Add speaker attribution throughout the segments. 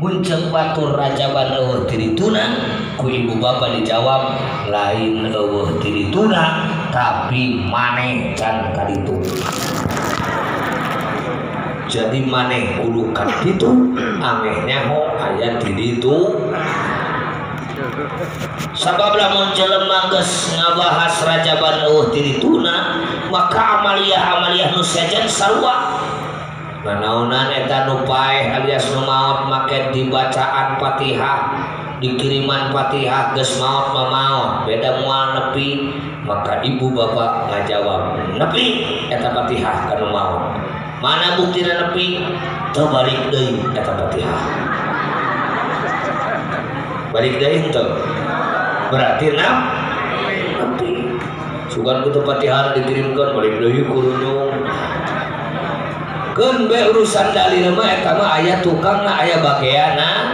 Speaker 1: muncul batur rajaban eueuh tirituna ku ibu bapak dijawab lain eueuh tirituna tapi maneh can kaditu. Jadi maneh kudu kaditu amehnya ho aya di ditu. Sabab lamun jelema geus ngabahas rajaban eueuh tirituna maka amaliah-amaliah nu sejen sarua. Nanaonan eta nu paeh alias nu maot make dibacaan Fatihah, dikiriman Fatihah geus maot mamaot, beda moal nepi, maka ibu bapak ngajawab, nepi eta Fatihah kana maot. Mana buktina nepi? Teu balik deui eta Fatihah. Balik deui teu. Berarti nepi. Sugan kitu Fatihah dikirimkeun balik deui kurunung. Keun be urusan dalil mah eta mah aya tukangna aya bageana.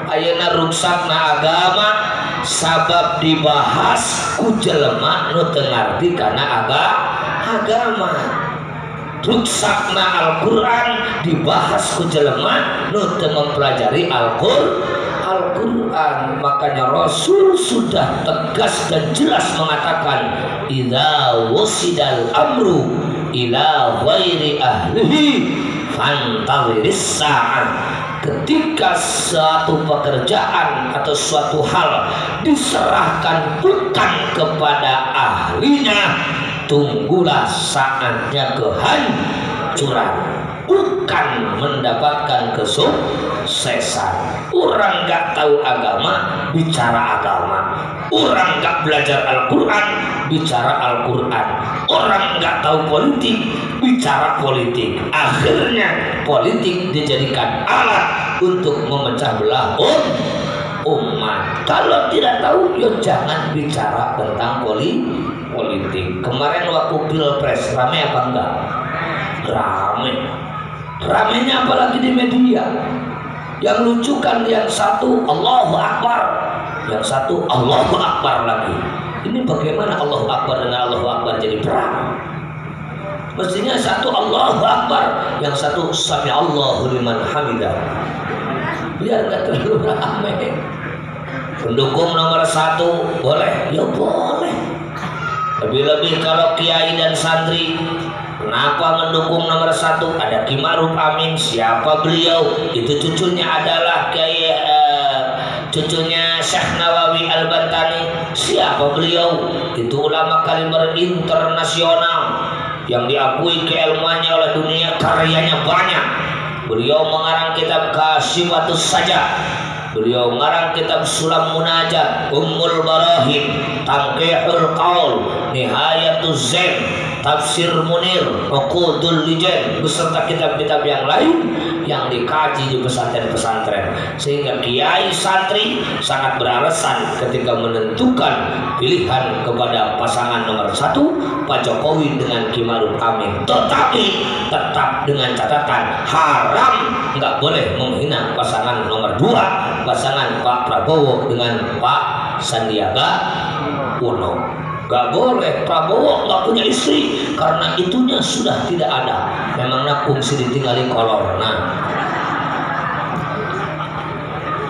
Speaker 1: Ayeuna ruksakna agama sabab dibahas ku jelema nu teu ngarti kana agama. Ruksakna Al-Qur'an dibahas ku jelema nu teu mempelajari Al-Qur'an. Makanya Rasul sudah tegas dan jelas mengatakan idza wusidal amru ila ghairi ahlihi fantadhiris sa'ah. Ketika suatu pekerjaan atau suatu hal diserahkan bukan kepada ahlinya, tunggulah saatnya kehancuran, bukan mendapatkan kesuksesan. Orang gak tahu agama bicara agama, orang gak belajar Al-Quran bicara Al-Quran, orang gak tahu politik bicara politik. Akhirnya politik dijadikan alat untuk memecah belah umat. Kalau tidak tahu ya jangan bicara tentang politik. Kemarin waktu pilpres rame apa enggak? Rame. Ramenya apalagi di media. Yang lucu kan yang satu Allahu Akbar, yang satu Allahu Akbar lagi. Ini bagaimana Allahu Akbar dan Allahu Akbar jadi perang? Mestinya satu Allahu Akbar, yang satu Sami Allahu liman hamidah. Biar nggak terlalu ramai. Pendukung nomor 1 boleh? Ya boleh. Lebih-lebih kalau kiai dan santri. Kenapa mendukung nomor 1? Ada Ki Ma'ruf Amin. Siapa beliau? Itu cucunya adalah kayak cucunya Syekh Nawawi Al-Bantani. Siapa beliau? Itu ulama kaliber internasional yang diakui keilmuannya oleh dunia, karyanya banyak. Beliau mengarang kitab Kasyifatus Sajah, beliau mengarang kitab Sulam Munajat, Ummul Barahim, Tanqihul Qaul, Nihayatuz Zain, Tafsir Munir, Uqudul Lijan, beserta kitab-kitab yang lain yang dikaji di pesantren-pesantren. Sehingga kiai santri sangat beralasan ketika menentukan pilihan kepada pasangan nomor 1 Pak Jokowi dengan Ki Ma'ruf Amin. Tetapi tetap dengan catatan haram, nggak boleh menghina pasangan nomor 2, pasangan Pak Prabowo dengan Pak Sandiaga Uno. Gak boleh, Prabowo gak punya istri karena itunya sudah tidak ada. Memangnya fungsi ditinggali kolor. Nah,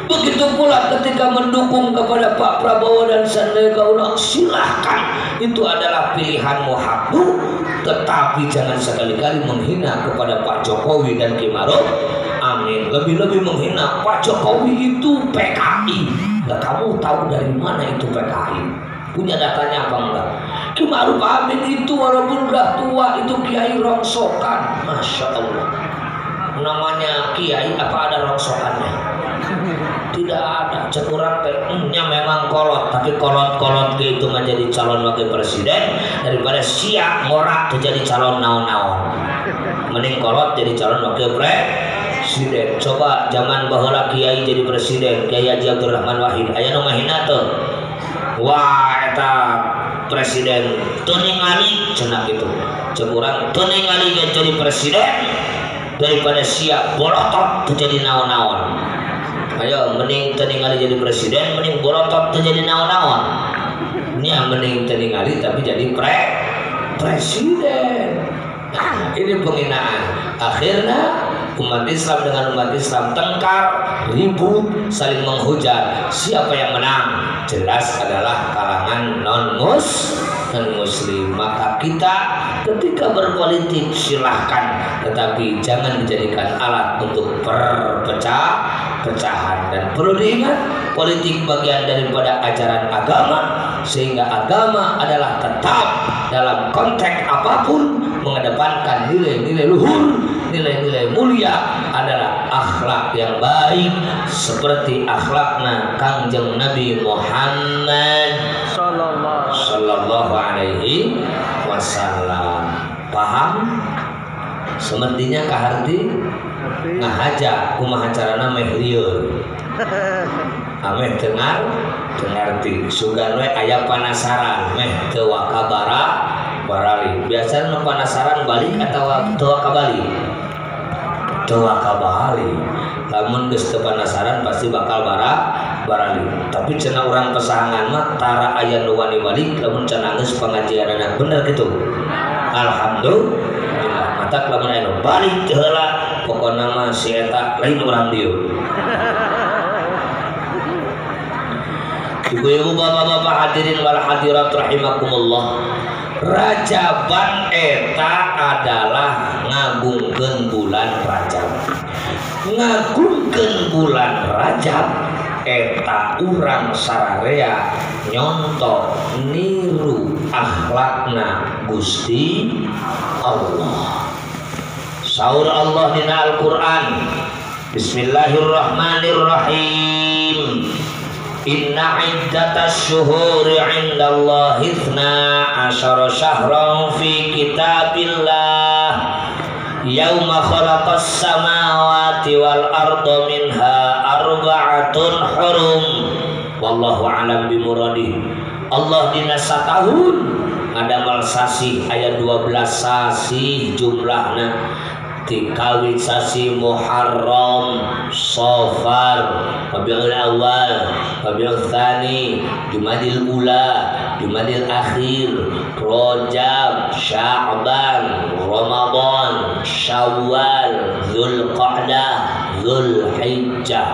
Speaker 1: begitu pula ketika mendukung kepada Pak Prabowo dan Sandiaga Uno, silahkan, itu adalah pilihanmu, hakmu. Tetapi jangan sekali-kali menghina kepada Pak Jokowi dan Ki Ma'ruf Amin. Lebih-lebih menghina Pak Jokowi itu PKI. Nah, kamu tahu dari mana itu PKI? Punya datanya apa enggak? Ki Ma'ruf Amin itu walaupun udah tua itu kiai rongsokan. Masya Allah. Namanya kiai apa ada rongsokannya? Tidak ada. Cekurang tehnya memang kolot, tapi kolot-kolot itu menjadi calon wakil presiden daripada siap ngorak jadi calon naon-naon. Mending kolot jadi calon wakil presiden. Coba zaman baheula kiai jadi presiden, Kiai Haji Abdul Rahman Wahid, aya nu mahina tuh. Wah, eta presiden teu ningali cenah kitu. Cek urang teu ningali jadi presiden daripada siap bolotot teu jadi naon-naon. Ayo mending teu ningali jadi presiden, mending bolotot teu jadi naon-naon. Nya mending teu ningali tapi jadi presiden. Nah, ini penghinaan. Akhirnya umat Islam dengan umat Islam tengkar, ribut, saling menghujat. Siapa yang menang? Jelas adalah kalangan non-muslim. Maka kita ketika berpolitik silahkan, tetapi jangan dijadikan alat untuk perpecahan. Dan perlu diingat, politik bagian daripada ajaran agama, sehingga agama adalah tetap dalam konteks apapun mengedepankan nilai-nilai luhur, nilai-nilai mulia adalah akhlak yang baik seperti akhlakna Kangjeng Nabi Muhammad sallallahu alaihi wasallam. Paham? Semestinya kaharti ngahaja kumaha carana meh lieur. Ameh dengar dengarti sugan we aya panasaran meh teu wakabara barali. Biasanya panasaran balik atau teu wakabali? Teu wakabali. Lamun geus teu panasaran pasti bakal barali. Tapi cenah urang pesahangan mah tara aya nu wani balik lamun cenah geus pangajianana bener kitu. Alhamdulillah. Matak lamun aya nu balik teu heula pokona mah si eta lain urang dieu. Ibu-ibu, bapak-bapak, hadirin wal hadirat rahimakumullah. Rajaban eta adalah ngagungkeun bulan Rajab. Ngagungkeun bulan Rajab eta urang sararea nyontok niru akhlakna Gusti Allah. Saur Allah dina Al-Qur'an, Bismillahirrahmanirrahim. Inna iddatas syuhuri indallahi 12 syahran fi kitabillah yauma khalaqas samawati wal arda minha arba'atun hurum wallahu alam bimuradih. Allah dina satahun ngadamel sasi aya 12 sasi jumlahna dikawin sasi Muharram, Safar, Rabiul Awal, Rabiul Tsani, Jumadil Ula, Jumadil Akhir, Rajab, Sya'ban, Ramadan, Syawal, Dzulqa'dah, Dzulhijjah.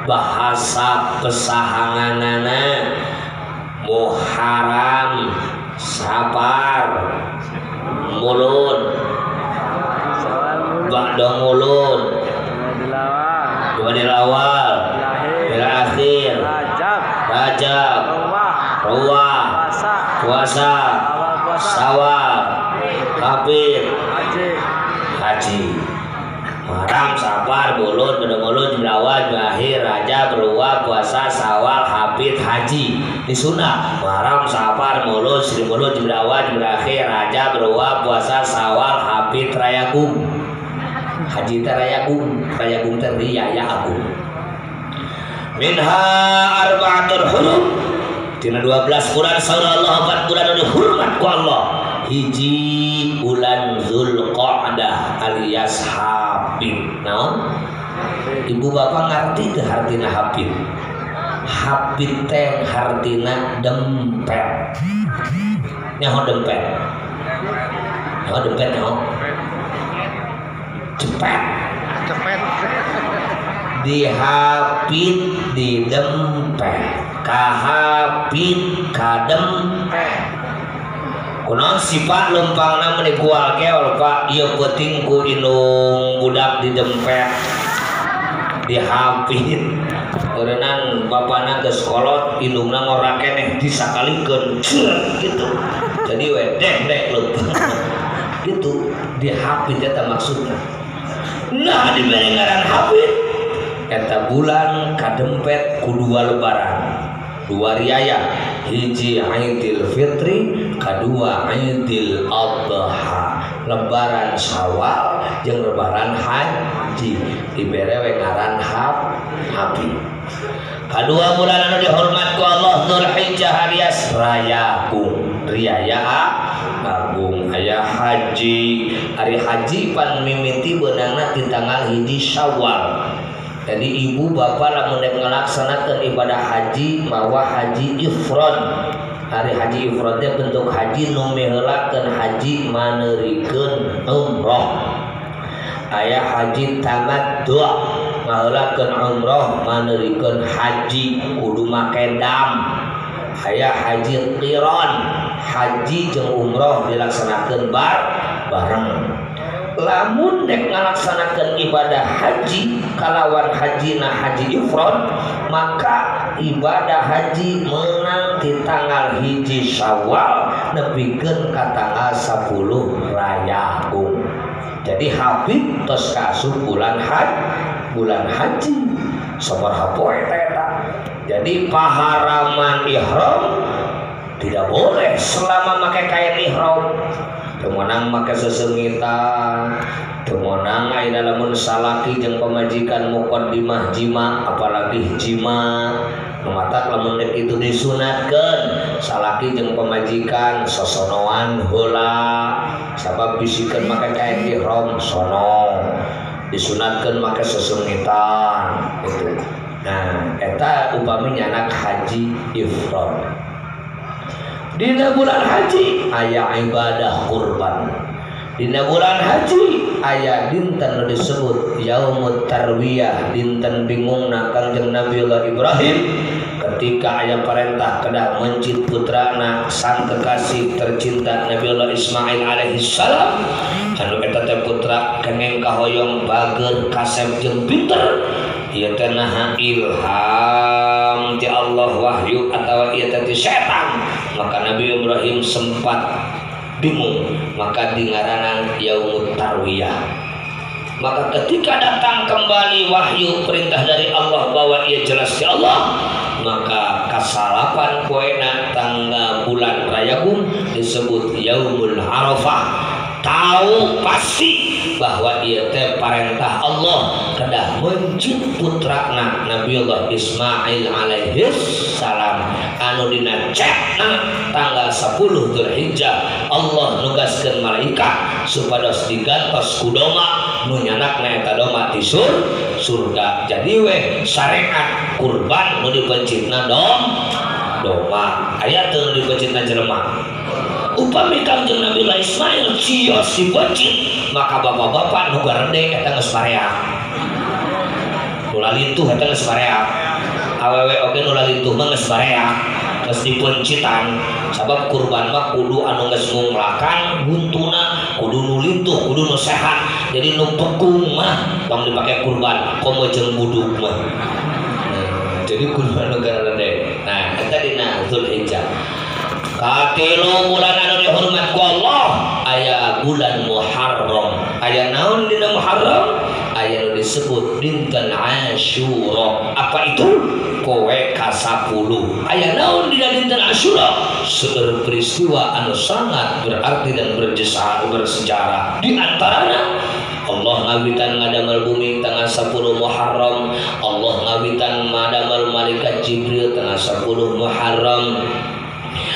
Speaker 1: Bahasa pesahanganana Muharram, Safar, Mulud, Ba'da mulud, Jumadil Awal, Jumadil Akhir, Rajab, Rawah, Puasa, Syawal, Kafir, Haji. Muharram, Safar, Mulud, Ba'da mulud, Jumadil Awal, Jumadil Akhir, Rajab, Rawah, Puasa, Syawal, Kafir, Haji. Di sunnah Muharram, Safar, Mulud, Sri Mulud, Jumadil Awal, Jumadil Akhir, Rajab, Rawah, Puasa, Syawal, Kafir, Rayagung. Haji terayagung teriyaya agung. Minha arba'atul hurum. Tina 12 bulan saur Allah 4 bulan anu dihormat ku Allah. Hiji bulan Dzulqa'dah alias Hapid. Naon? Ibu bapak ngarti teu hartina Hapid? Hapid teh hartina dempet. Nyaho dempet? Nyaho dempet nyaho? Cepet dihapit di dempet kahapit kadempet kunaon sifat lempangna meni kual keol Pak ieu peuting ku indung budak di dempet dihapit eureunnan bapana geus kolot indungna ngora keneh disakalikeun gitu jadi we dek leumpang gitu dihapit eta maksudna. Nah di barengaran hapit eta bulan kadempet kudua lebaran, dua riaya, hiji Aidil Fitri, kedua Aidil Adha, lebaran Syawal jeung lebaran haji dibere we ngaran hapit. Kadua bulan anu dihormat ku Allah Dzulhijjah alias rayagung, riaya agung. Aya haji, hari haji pan mimiti beunangna di tanggal hiji Syawal. Jadi ibu bapak lamun ngalaksanakeun ibadah haji mawa haji ifrad. Hari haji ifrad teh bentuk haji nu mihelakeun haji maneurikeun umrah. aya haji tamattu ngaheulakeun umrah maneurikeun haji kudu make dam. Aya haji qiran haji jeung umrah dilaksanakeun bareng. Lamun dek ngalaksanakeun ibadah haji kalawan hajina haji ifrad, maka ibadah haji menang di tanggal 1 Syawal nepikeun ka tanggal 10 Rayagung. Jadi Habib tos kaasup bulan haji sabaraha poe eta. Jadi paharaman ihram tidak boleh selama pakai kain ihram. Temenang make sesengitan, temenang aya lamun salaki jeung pamajikan muqaddimah jima, apalagi jima. Mata lamun dek itu disunatkeun salaki jeung pamajikan sosonoan heula. Sabab bisikeun make kain ihram sono. Disunatkeun make sesengitan gitu. Nah, eta upami anak haji ifrad. Dina bulan haji aya ibadah kurban. Dina bulan haji aya dinten disebut yaumut tarwiyah, dinten bingungna Kangjeng Nabiullah Ibrahim ketika aya perintah kedah mencit putrana sang kekasih tercinta Nabiullah Ismail alaihi salam. Anu eta teh putra kengeng kahoyong bager kasep jeung pinter. Ieu teh naha ilham ti Allah wahyu atawa ieu teh ti setan. Maka Nabi Ibrahim sempat bingung, maka dingaranan yaumut tarwiyah. Maka ketika datang kembali wahyu perintah dari Allah bahwa ia jelas di Allah, maka kasalapan poena tanggal bulan Rayagung disebut yaumul Arafah. Tahu pasti bahwa ia teh perintah Allah kedah mencit putrana Nabiullah Ismail alaihi salam anu dina cetna tanggal 10 Dzulhijjah Allah nugaskeun malaikat supados digantos ku doma nu nyanakna eta doma di surga. Jadi we syariat kurban nu dipencitna doma aya teu dipencitna jelema. Upami Kangjeng Nabiullah Ismail cios dipencit, maka bapak-bapak nu garede eta geus pareak. Nu lalintuh eta geus pareak. Awewe oge nu lalintuh mah geus pareak, geus dipencitan. Sabab kurban mah kudu anu geus ngunglakan buntuna, kudu nu lintuh, kudu nu sehat. Jadi nu pekung mah tong dipake kurban, komo jeung buduk mah. Jadi kurban nu garede. Nah, eta dina Dzulhijjah. Katilu bulan anu dihormat ku Allah aya bulan Muharram. Aya naon dina Muharram? Aya nu disebut dinten Asyura. Apa itu? Kowe ka-10. Aya naon dina dinten Asyura? Seueur peristiwa anu sangat berarti dan bersejarah. Di antaranya Allah ngawitan ngadamel bumi tanggal 10 Muharram. Allah ngawitan ngadamel malaikat Jibril tanggal 10 Muharram.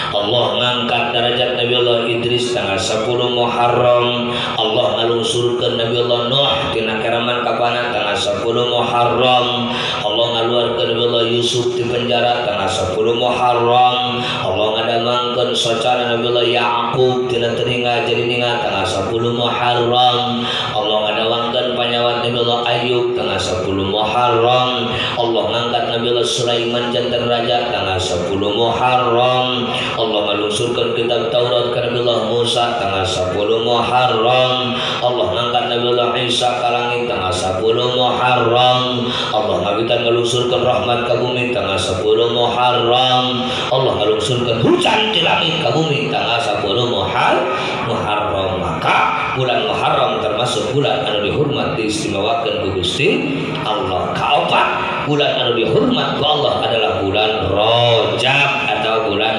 Speaker 1: Allah ngangkat derajat Nabiullah Idris tanggal 10 Muharram. Allah ngalungsurkeun Nabiullah Nuh tina keraman kapana tanggal 10 Muharram. Allah ngaluarkeun Nabiullah Yusuf di penjara tanggal 10 Muharram. Allah ngadamangkeun socana Nabiullah Yaqub tina teuninga jadi ninga tanggal 10 Muharram. Allah ngadawangkeun panyawat Nabiullah Ayub tanggal 10 Muharram. Allah ngangkat Nabiullah Sulaiman janten raja tanggal 10 Muharram. Allah ngalungsurkeun kitab Taurat ka Nabiullah Musa tanggal 10 Muharram. Allah ngangkat Nabiullah Isa ka langit tanggal 10 Muharram. Allah ngawitan ngalungsurkeun rahmat ka bumi tanggal 10 Muharram. Allah ngalungsurkeun hujan ti langit ka bumi tanggal 10 Muharram. Maka bulan Muharram termasuk bulan anu dihormat diistimewakeun ku Gusti Allah. Kaopat bulan anu dihormat ku Allah adalah bulan Rajab atau bulan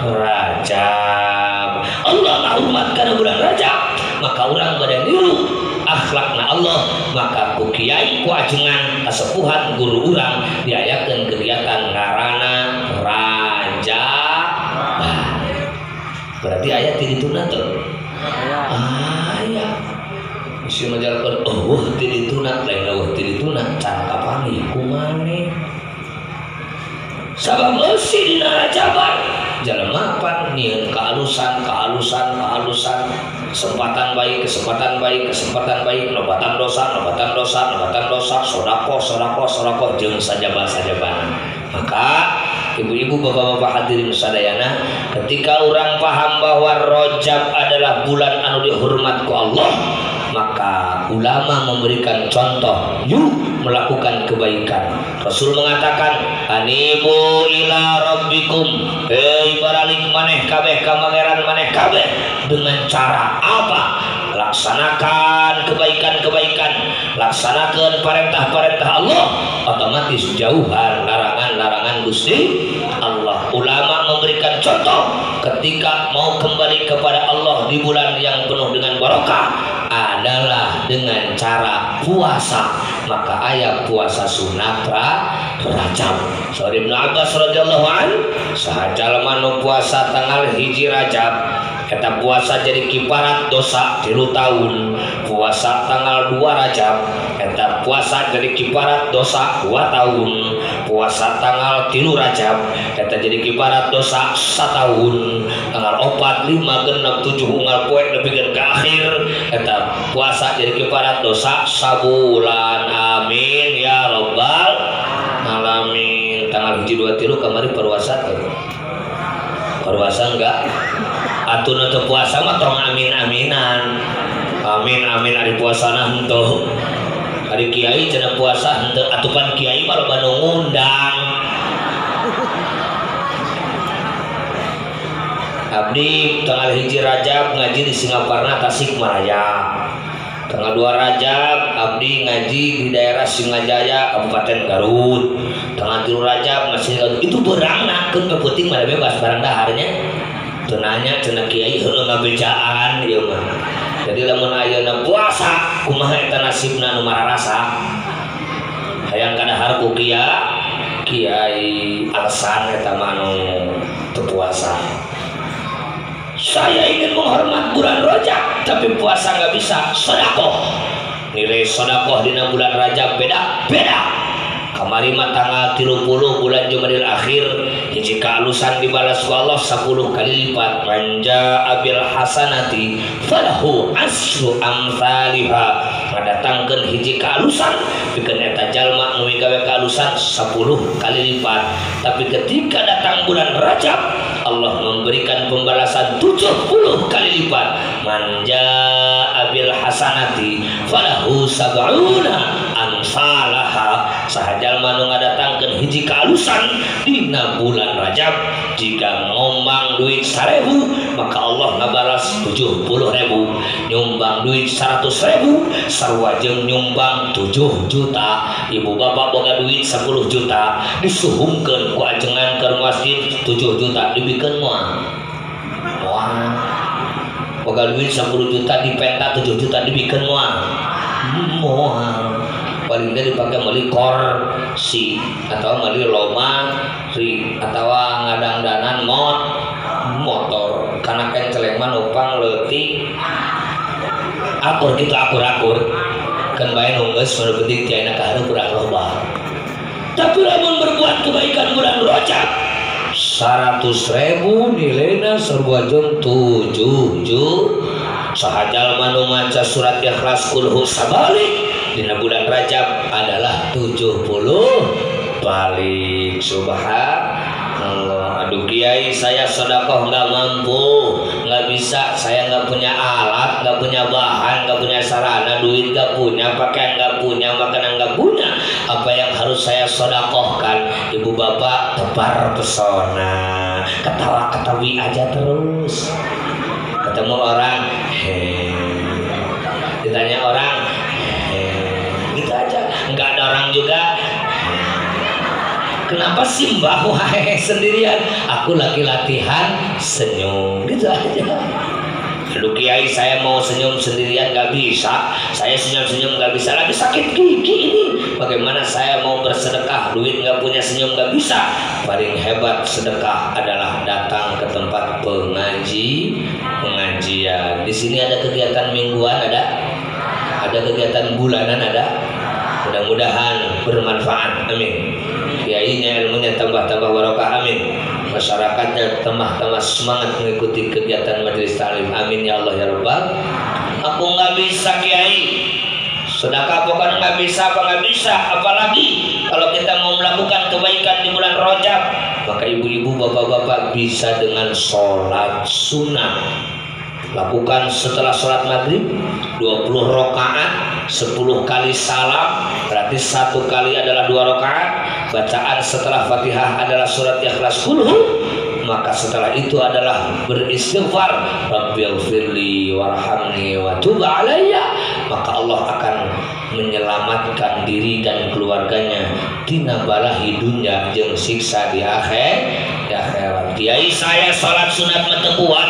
Speaker 1: Rajab. Allah ngahormatkeun bulan Rajab, maka urang bade niru akhlakna Allah. Maka ku kiai ku ajengan kasepuhan guru urang diayakeun kegiatan ngaranna Rajab. Berarti ayat di dituna teu? Aya. Si majalkeun eueuh ti dituna lain eueuh ti dituna can kapangi kumane. Sabab eusi dina Rajaban jalema pan nyieun kehalusan. kesempatan baik, nobatan dosa, sodako, jeung sajabah. Maka ibu-ibu, bapak-bapak hadirin sadayana, ketika orang paham bahwa Rajab adalah bulan anu dihormat ku Allah, maka ulama memberikan contoh, yuk melakukan kebaikan. Rasul mengatakan, anibu ila rabbikum, balik maneh kabeh ka pangeran maneh kabeh, dengan cara apa? Laksanakan kebaikan, laksanakan perintah-perintah Allah, otomatis jauhan larangan-larangan Gusti Allah. Ulama memberikan contoh, ketika mau kembali kepada Allah di bulan yang penuh dengan barokah adalah dengan cara puasa. Maka ayat puasa sunat Rajab. Saur Ibnu Abbas radhiyallahu an, sahaja manu puasa tanggal 1 Rajab, eta puasa jadi kiparat dosa 3 tahun. Puasa tanggal 2 Rajab, eta puasa jadi kiparat dosa 2 tahun. Puasa tanggal 3 Rajab, eta jadi kiparat dosa 1 tahun. Tanggal 4, 5, 6, 7 unggal poe lebih ke akhir, eta puasa jadi kiparat dosa sabulan. Amin ya rabbal alamin. Tanggal 1, 2, 3 kemarin perwasa enggak? Atun untuk puasa mah tong amin-aminan. Amin hari puasa henteu. Hari kiai cenah puasa henteu, atupan kiai mah loba nu ngundang. Abdi tanggal 1 Rajab ngaji di Singaparna Tasikmalaya. Tanggal 2 Rajab abdi ngaji di daerah Singajaya Kabupaten Garut. Tanggal 3 Rajab masih Garut. Itu berangna keun peuting mah bebas barang daharnya. Teu nanya cenah kiai heueuh ngabejaan ieu mah. Jadi lamun ayeuna puasa kumaha eta nasibna nu mararasa. Hayang kadahar ku kiai alasan eta mah nu teu puasa. Saya ingin menghormat bulan Rajab, tapi puasa nggak bisa. Sedekah, nilai sedekah di bulan Rajab beda. Kamari mah tanggal 30 bulan Jumadil Akhir, hiji kaalusan dibalas ku Allah 10 kali lipat. Manja abil hasanati falahu asru amsalha. Ngadatangkeun hiji kaalusan pikeun eta jalma nu gawe kaalusan 10 kali lipat. Tapi ketika datang bulan Rajab, Allah memberikan pembalasan 70 kali lipat. Manja abil hasanati falahu sab'una amsalaha. Sahajal manu ngadatangkeun hiji kaalusan dina bulan Rajab, jika ngombang duit 1000 maka Allah ngabalas 70.000. Nyumbang duit 100.000 sarua jeung nyumbang 7 juta. Ibu bapak boga duit 10 juta disuhungkeun ku ajengan ke masjid 7 juta dibikeun moal. Boga duit 10 juta dipenta 7 juta dibikeun moal. Paling tidak dipakai meuli korsi atau meuli loma atau ngadangdanan motor karena kan celeman upang leutik akur gitu akur kan bae nunggeus manu penting tiana kahareup urang loba. Tapi lamun berbuat kebaikan bulan Rajab 100.000 nilainya sarua jeung 7 juta. Sahajal manu maca surat Ikhlas kulhu sabalik dina bulan Rajab adalah 70 balik. Subhanallah. Aduh kiai, saya sedekah nggak mampu, nggak bisa, saya nggak punya alat, nggak punya bahan, nggak punya sarana, duit nggak punya, pakaian nggak punya, makanan nggak punya. Apa yang harus saya sedekahkan? Ibu bapak tebar pesona, ketawa-ketawi aja terus. Ketemu orang, ditanya orang, gitu aja. Nggak ada orang juga. Kenapa sih mbak hehehe sendirian? Aku lagi latihan senyum, gitu aja. Aduh kiai, saya mau senyum sendirian nggak bisa. Saya senyum-senyum nggak bisa, lagi sakit gigi ini. Bagaimana saya mau bersedekah? Duit nggak punya, senyum nggak bisa. Paling hebat sedekah adalah datang ke tempat pengajian. Di sini ada kegiatan mingguan, ada kegiatan bulanan, ada. Mudah-mudahan bermanfaat. Amin. Kiainya ilmunya tambah barokah. Amin. masyarakatnya tambah semangat mengikuti kegiatan majelis taklim. Amin ya Allah ya Rabbal. Aku nggak bisa Kiai, sedekah bukan nggak bisa apalagi kalau kita mau melakukan kebaikan di bulan Rajab. Maka ibu-ibu bapak-bapak bisa dengan sholat sunnah. Lakukan setelah sholat maghrib 20 rakaat 10 kali salam, berarti 1 kali adalah 2 rakaat. Bacaan setelah Fatihah adalah surat Ikhlas kulhu. Maka setelah itu adalah beristighfar, Rabbighfirli warhamni wa tub alayya. Maka Allah akan menyelamatkan diri dan keluarganya tina balahi dunya jeung siksa di akhirat. Kiai saya salat sunat metebuan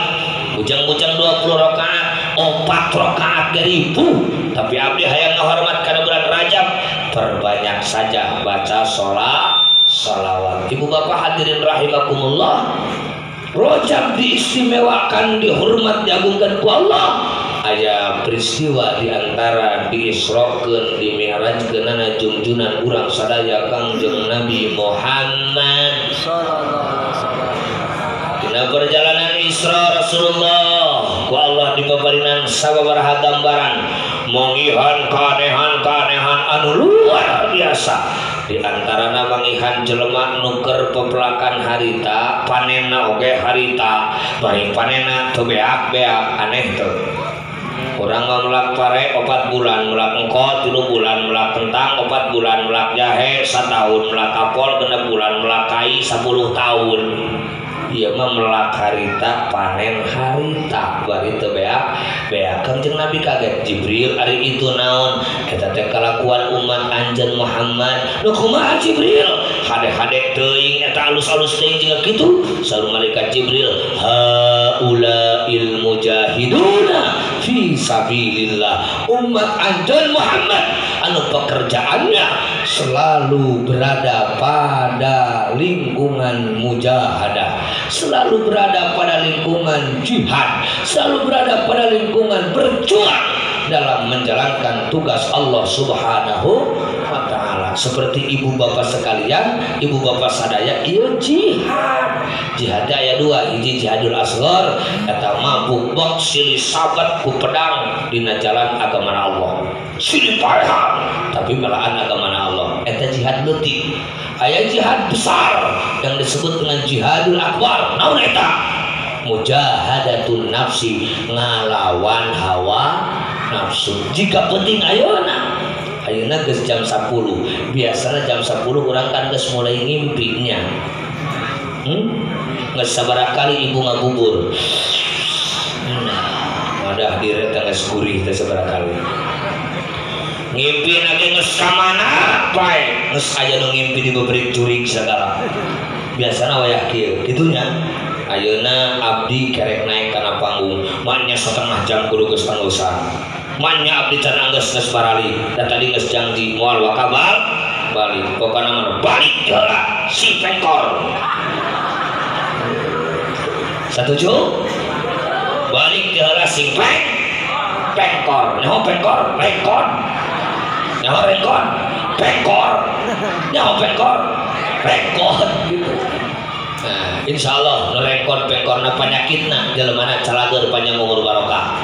Speaker 1: bujang-bujang 20 rakaat 4 rakaat ribu, tapi abdi hayang ngahormat kana bulan Rajab, perbanyak saja baca sholawat. Ibu bapak hadirin rahimakumullah, Rajab diistimewakan, dihormat, diagungkan ku Allah. Aya peristiwa diantara diisrokeun, dimi'rajkeunana junjunan urang sadaya Kangjeng Nabi Muhammad sallallahu alaihi wasallam. Dina perjalanan Isra Rasulullah ku Allah dipabarinan sababaraha gambaran mangihan kanehan anu luar biasa. Di antara mangihan jelema nuker pepelakan harita, panenna oge harita, bari panenna teu beak-beak, aneh teu. Urang melak pare 4 bulan, melak engkot 3 bulan, melak kentang 4 bulan, melak jahe 1 tahun, melak apel 6 bulan, melak kai 10 tahun. Ieu mah melak harita, panen harita, bari teu beak. Kanjeng Nabi kaget, Jibril ari itu naon? Eta teh kalakuan umat anjeun Muhammad. Nu kumaha Jibril? Hade-hade teuing eta alus-alus teuing jeung kitu. Saur malaikat Jibril, haulail mujahiduna fi sabilillah. Umat anjeun Muhammad anu pekerjaannya selalu berada pada lingkungan mujahadah, selalu berada pada lingkungan jihad, selalu berada pada lingkungan berjuang dalam menjalankan tugas Allah Subhanahu wa ta'ala. Seperti ibu bapak sekalian, ibu bapak sadaya, ieu jihad. Jihad aya 2, hiji jihadul asghar, eta mabuk bok silih sabat ku pedang dina jalan agama Allah. Silih parehan tapi belaan agama Allah. Eta jihad leutik. Aya jihad besar yang disebut dengan jihadul akbar. Naon eta? Mujahadatun nafsi, ngalawan hawa nafsu. Jika penting ayeuna geus jam 10. Biasanya jam 10 urang kan geus mulai ngimpinya. Geus sabaraha kali ibu ngabubur. Madah direk geus gurih teh sabaraha kali. Ngimpi lagi geus ka mana bae, geus aya nu ngimpi diberi curig segala. Biasana wayah kieu, kitunya. Ayeuna abdi kerek naik kana panggung, manya 1/2 jam kudu geus pangusan. Manya abdi can geus barali, da tadi geus janji moal wakabal balik. Pokona mah balik heula si pengkor. Setuju? Balik heula si pengkor. Nyaho pengkor? Pengkor. Nyaho pengkor? Pengkor. Nyaho pengkor? Pengkor gitu. Nah, insya Allah rekor pengkorna penyakitna jelemana calager panjang umur barokah.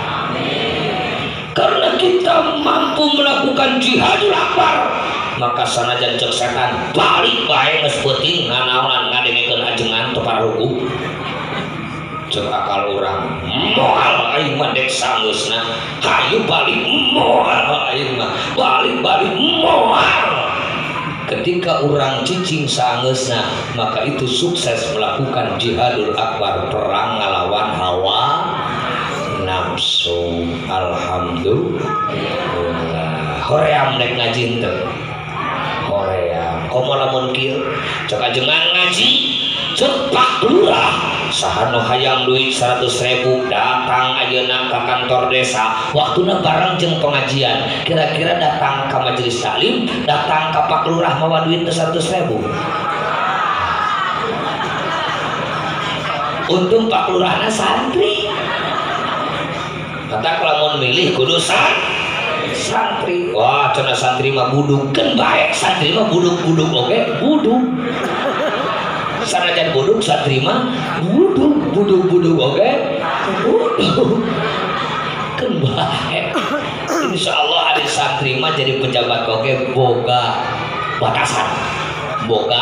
Speaker 1: Karena kita mampu melakukan jihadul akbar, maka sanajan cek setan balik bae geus peuting nganaonan ngadengkeun ajengan teu pararuku. Cek akal urang moal aing mah dek sanggeusna hayu balik moal aing mah balik moal. Ketika orang cicing saangeusna, maka itu sukses melakukan jihadul akbar, perang ngalawan hawa nafsu. Alhamdulillah. Hoream nek ngaji teu. Hoream. Komo lamun kieu cek ajengan ngaji, cek Pak Lurah saha nu hayang duit 100.000 datang ayeuna ka kantor desa, waktuna bareng jeung pengajian. Kira-kira datang ka majelis taklim, datang ka Pak Lurah mawa duit 100.000. Untung Pak Lurahna santri. Kata lamun milih kudu santri. Wah, cenah santri mah buduk kan baik, santri mah buduk-buduk oke, buduk. sanajan buduk santri mah buduk oke buduk kan baik. Insya Allah hari santri mah jadi pejabat oke boga batasan boga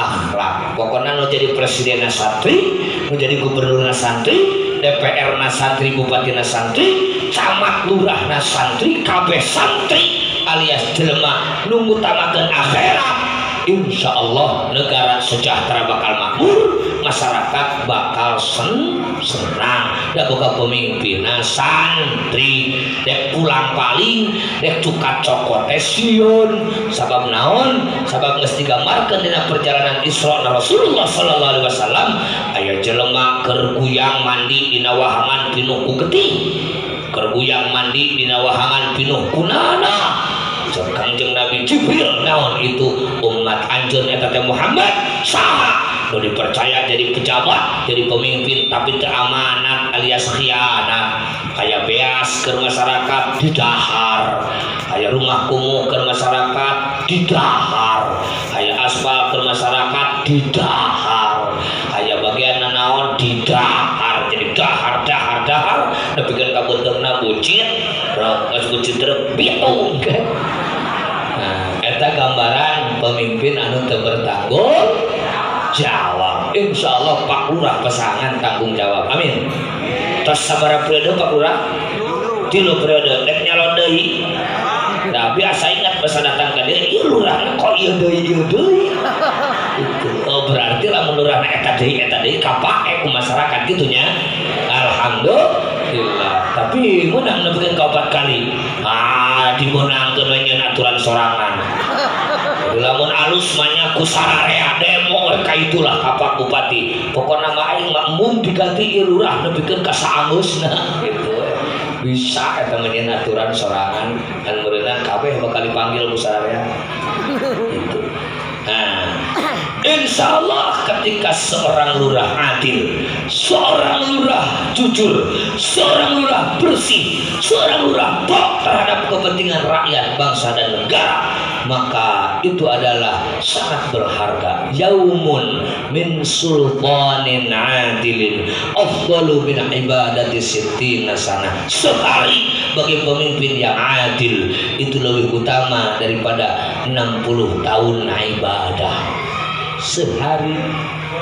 Speaker 1: akhlak pokoknya lo jadi presiden santri lo jadi gubernur santri DPR santri bupati santri camat lurah santri kabeh santri alias jelema nunggu tamakan akhirat. Insya Allah negara sejahtera bakal makmur, masyarakat bakal senang. Dan boga pemimpin santri dek pulang paling dek cukat cokot siun sabab naon sabab geus digambarkeun dina perjalanan Isra Rasulullah sallallahu alaihi wasallam aya jelema keur guyang mandi dina wahangan pinuh ku getih keur guyang mandi dina wahangan pinuh ku nana. Kanjeng Nabi Jibril naon itu umat anjeun eta teh Muhammad saha nu dipercaya jadi pejabat jadi pemimpin tapi teu amanat alias khianat aya beas ke masyarakat didahar aya rumah kumuh ke masyarakat didahar aya aspal ke masyarakat didahar aya bagian naon didahar jadi dahar tapi kan kabutengna bucin geus bucin teu bitung. Nah, eta gambaran pemimpin anu teu bertanggung jawab. Insya Allah Pak Lurah pasangan tanggung jawab. Amin. Tos sabaraha periode Pak Lurah? 3 periode. Dek nyalon deui. Nah, biasa ingat pas datang ka dieu, ieu lurahna kok ieu deui. Oh, berarti lamun lurahna eta deui kapae ku masyarakat gitunya. Alhamdulillah. Tapi menang nepikeun ka 4 kali. Dimenangkeun we nyeun aturan sorangan. Lamun alus manya ku sararea demo ka itulah apa bupati. Pokona mah aing mah mung diganti ieu lurah nepikeun ka saanggeusna gitu. Bisa eta nyeun aturan sorangan dan meureunna kabeh bakal dipanggil ku sararea. Gitu. Nah, insya Allah ketika seorang lurah adil, seorang lurah jujur, seorang lurah bersih, seorang lurah pro terhadap kepentingan rakyat, bangsa dan negara, maka itu adalah sangat berharga. Yaumun min sultanin adilin afdalu min ibadati sittina sanah. Sehari bagi pemimpin yang adil itu lebih utama daripada 60 tahun ibadah sehari.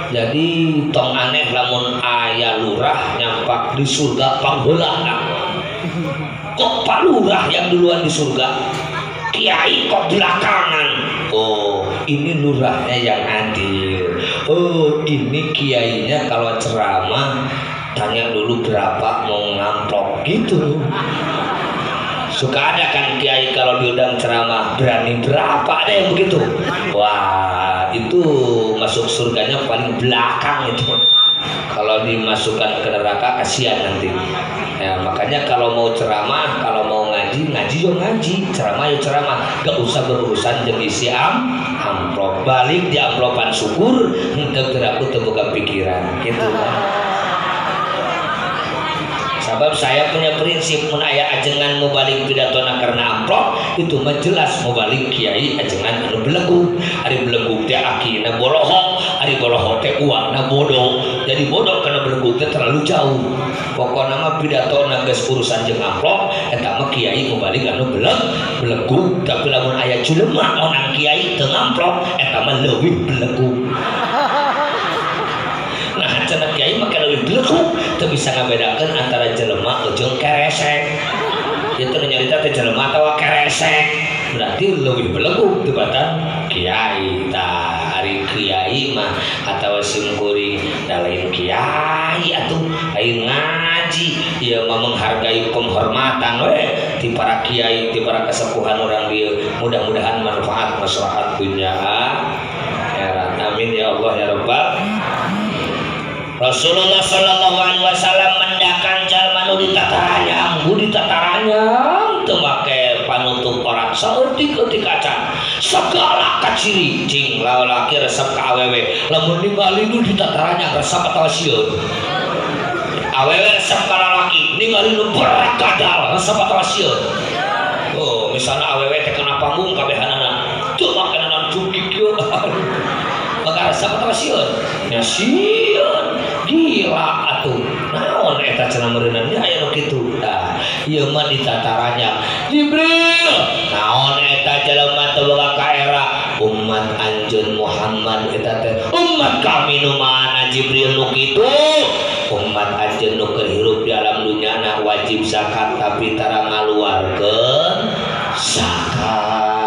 Speaker 1: Jadi tong aneh lamun aya lurah nyampak di surga pangheulana. Kok Pak Lurah yang duluan di surga, kiai kok belakangan. Oh, ini lurahnya yang adil. Oh, ini kiainya kalau ceramah tanya dulu berapa mau ngamplok gitu. Suka ada kan kiai kalau diundang ceramah berani berapa, ada yang begitu. Wah, itu masuk surganya paling belakang itu. Kalau dimasukkan ke neraka kasihan nanti. Ya, makanya kalau mau ceramah, kalau mau ngaji yo ngaji, ceramah yo ceramah. Gak usah berurusan jeung isi amplop. Balik di amplopan syukur, henteu aku teu boga pikiran gitu. Sebab saya punya prinsip mun aya ajengan mau balik pidatona karena amplop itu mah jelas mau balik kiai ajengan anu belegu. Ari belegu teh akina boloho, ari boloho teh uangna bodoh. Jadi bodoh karena belegu teh terlalu jauh. Pokokna mah pidatona geus urusan jeung amplop eta mah kiai mau balik anu belegu. Tapi lamun aya jelema onang kiai teu amplop eta mah leuwih belegu. Nah, cenah kiai mah leuwih belegu teu bisa ngabedakeun antara jelema jeung keresek. Itu nyarita teh jelema atawa keresek. Berarti leuwih belegu tibatan kiai. Tah ari kiai mah atawa simkuring da lain kiai atuh lain ngaji. Ieu mah menghargai penghormatan we ti para kiai, ti para kasepuhan orang dieu. Mudah-mudahan manfaat masyarakat dunya akhirat. Amin ya Allah ya Rabbal. Rasulullah sallallahu alaihi wasallam mendakan jalma nu ditataranyang, budi tataranyang teu make panutup orang saeutik-eutik acan. Segala kaciri cing lalaki resep ka awewe, lamun ningali nu ditataranyang resep atawa sieun. Awewe resep ka lalaki, ningali nu berat gadal resep atawa sieun. Oh, misalnya awewe teh kana panggung kabehanana, teu make naon cukik kieu. Maka siapa sieun nya sieun gila atuh naon eta cenah meureunna aya nu kitu tah ieu mah ditataranya Jibril naon eta jelema teu boga kaera umat anjeun Muhammad eta teh umat kami nu mana Jibril nu kitu umat anjeun nu keur hirup di alam dunyana wajib zakat tapi tara ngaluarkeun zakat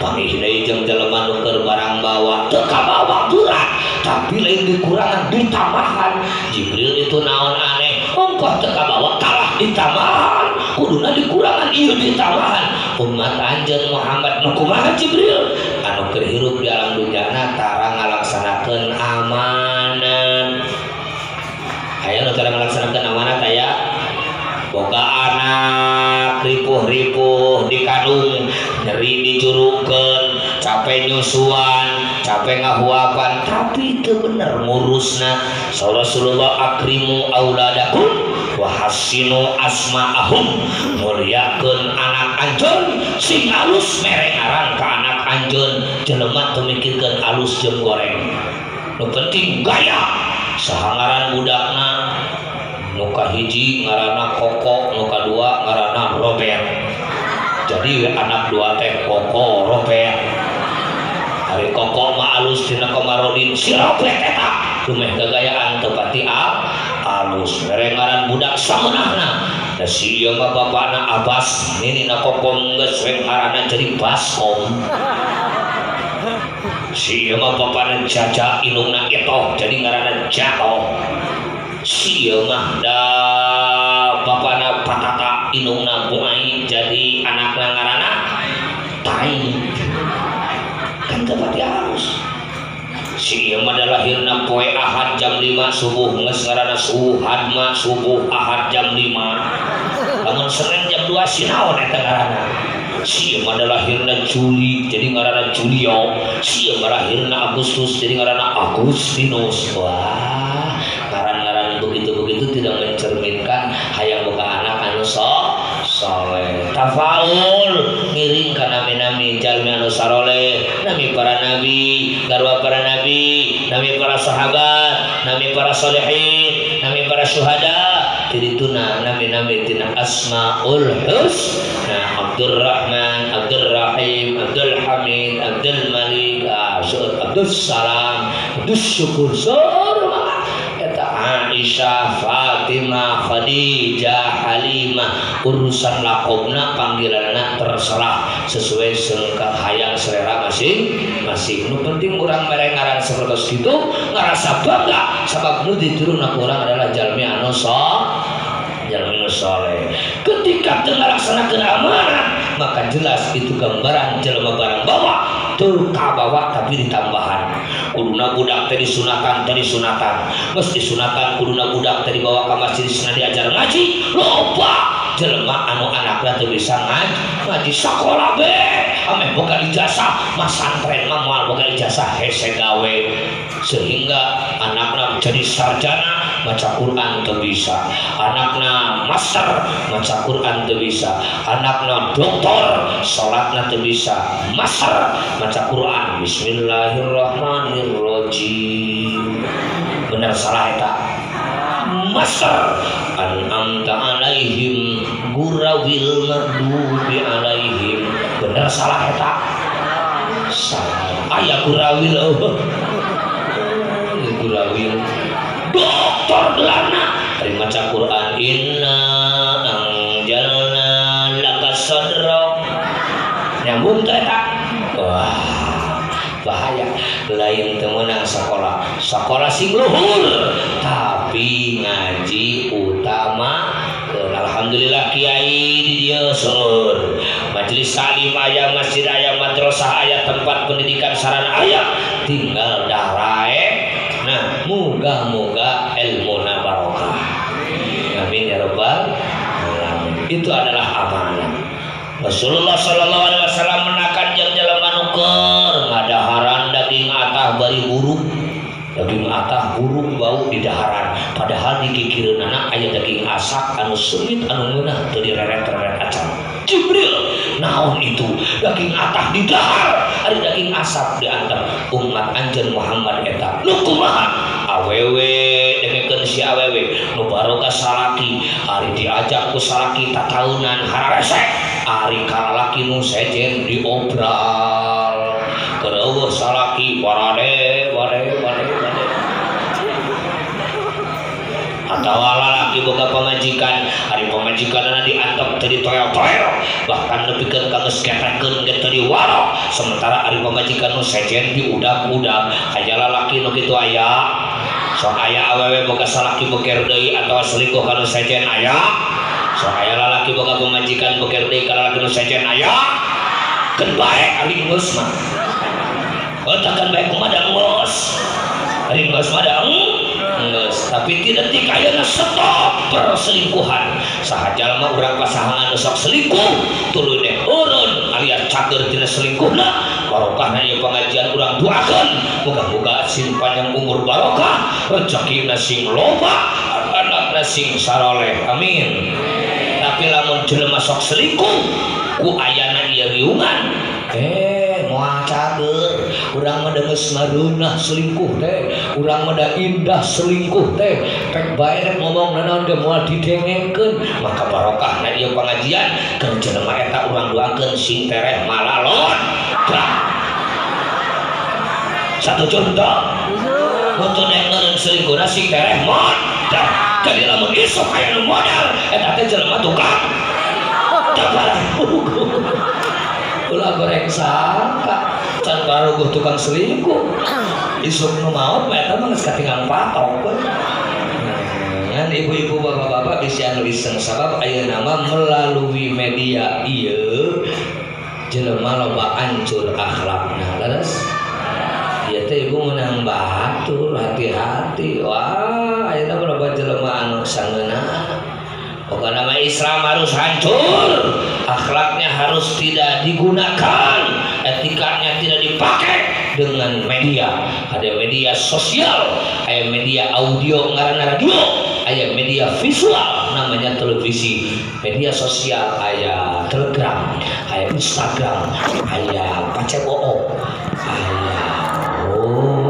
Speaker 1: pangih deui jeung jelema nu keur barang bawa teu kabawa berat tapi lain dikurangan ditambahan Jibril itu naon aneh ongkos teu kabawa kalah ditambahan kuduna dikurangan ieu ditambahan umat anjeun Muhammad nu kumaha Jibril anu keur hirup di alam dunyana tara ngalaksanakeun amanat aya nu tara ngalaksanakeun amanat aya boga anak ripuh-ripuh di kandung nyeri dijurukeun capek nyusuan capek ngahuapan tapi itu bener ngurusna Rasulullah akrimu auladakum wa hasinu asma'ahum mulyakeun anak anjeun sing alus mere ngaran ka anak anjeun jelema teu mikirkeun alus jeung goreng nu penting gaya saha ngaran budakna nu kahiji ngaranna Koko nu kadua ngaranna Robert jadi anak dua teh Koko Robert hari Koko mah alus dina Komarudin si Robert eta lumeh gagayaan teu pati alus mere ngaran budak sameunahna da si ieu mah bapana Abbas ninina Koko geus we ngaranna jadi Baskom si ieu mah bapana Jaja indungna Itoh jadi ngaranna Jatoh si ieu mah da bapana Patata indungna Buai jadi anakna ngaranna Tai kan teu pati halus si ieu mah da lahirna poe Ahad jam 5 subuh geus ngaranna Suhad mah subuh Ahad jam 5 lamun Senin jam 2 sinaon eta ngaranna si ieu mah da lahirna Juli jadi ngaranna Julio si ieu mah lahirna Agustus jadi ngaranna Agustinus wah ngaran-ngaran begitu-begitu tidak mencerminkan hayang boga anak anu saleh tafaul ngiring ka nami-nami jalmi anu saleh nami para nabi garwa para nabi nami para sahabat nami para sholihin nami para syuhada tidituna nami-nami tina asmaul husna Abdurrahman Abdurrahim Abdul Hamid Abdul Malik Abdul Salam Abdul Syukur Aisyah, Fatimah, Khadijah, Halimah urusan lakobna panggilanna terserah sesuai sengkak hayang selera masing-masing nu penting urang mere ngaran sapertos kitu ngarasa bangga sabab nu diturunna urang adalah jalmi anu saleh ketika teu ngalaksanakeun amanat maka jelas itu gambaran jelema barang bawa teu kabawa tapi ditambahan kuduna budak teh disunatan mesti sunatan kuduna budak teh dibawa ka masjid cenah diajar ngaji loba jelema anu anakna teu bisa ngaji sakola be ame boga ijazah masantren mah moal boga ijazah hese gawe sehingga anakna jadi sarjana maca Quran teu bisa anakna master maca Quran teu bisa anakna doktor salatna teu bisa master maca Quran bismillahirrahmanirrahim bener salah eta master an'amta alaihim gurawil maghdubi alaihim bener salah eta salah aya gurawil gurawil doktor gelana dari maca Quran inna anjalna laka sadra nyambung teh eta wah bahaya lain temenang sekolah sing luhur tapi ngaji utama alhamdulillah kiai di dieu seueur majelis salim aya masjid aya madrasah aya tempat pendidikan sarana aya tinggal darae nah moga-moga ilmuna barokah amin ya rabbal alamin itu adalah amanah Rasulullah sallallahu alaihi wasallam menakan jeung jelema nu keur ngadaharan daging atah bari buruk daging atah buruk bau di daharan padahal di kikireunana aya daging asak anu seumit anu meunah teu direret-reret acan Jibril naon itu daging atah di dahar ari daging asap diantep umat anjeun Muhammad eta nu kumaha awewe dengekeun si awewe nu barokah salaki ari diajak ku salaki tataunan hararese ari kalalaki nu sejen diobral kereueuh salaki warade atau lalaki boga pemajikan hari pemajikan diantep tadi toyo-toyo bahkan nepikeun ka geus ketekeun ge teu diwaro sementara hari pemajikan nu sejen diudak-udak aya lalaki nu kitu aya sok aya awewe boga salaki beker deui atawa selingkuh ka nu sejen aya sok aya lalaki boga pemajikan beker deui ka lalaki nu sejen aya keun bae ari geus mah takkan bae kumaha da geus ari geus mah da tapi tidak dikayana stop perselingkuhan sahaja mah urang pasangan sok selingkuh tuluy deh urun alias cager tina selingkuhna barokahna ieu pengajian urang doakeun muga-muga sing panjang umur barokah rezekina sing loba anak-anakna sing saroleh amin tapi lamun jelema sok selingkuh ku ayana ieu riungan moal cager urang mah geus mareunah selingkuh teh urang mah indah selingkuh teh pek bae rek ngomong naon ge moal didengekeun maka barokahna ieu pengajian keur jelema eta urang doakeun sing tereh malalon satu contoh untuk dengerin selingkuhna sing tereh mod jadi lamun isuk aya nu modal eta teh jelema tukang ulah goreng sangka can baruguh tukang selingkuh isuk nu maot eta mah geus katingal patok ngan ibu-ibu bapak-bapak bisa nuliskeun sabab aya nama melalui media ieu jelema loba hancur akhlakna leres ieu teh ibu meunang batur hati-hati wah aya loba jelema anu sangeuna pokoknya nama Islam harus hancur akhlaknya harus tidak digunakan etikanya tidak dipakai dengan media ada media sosial ada media audio ngaranna radio ada media visual namanya televisi media sosial ada Telegram ada Instagram ada pacebo ada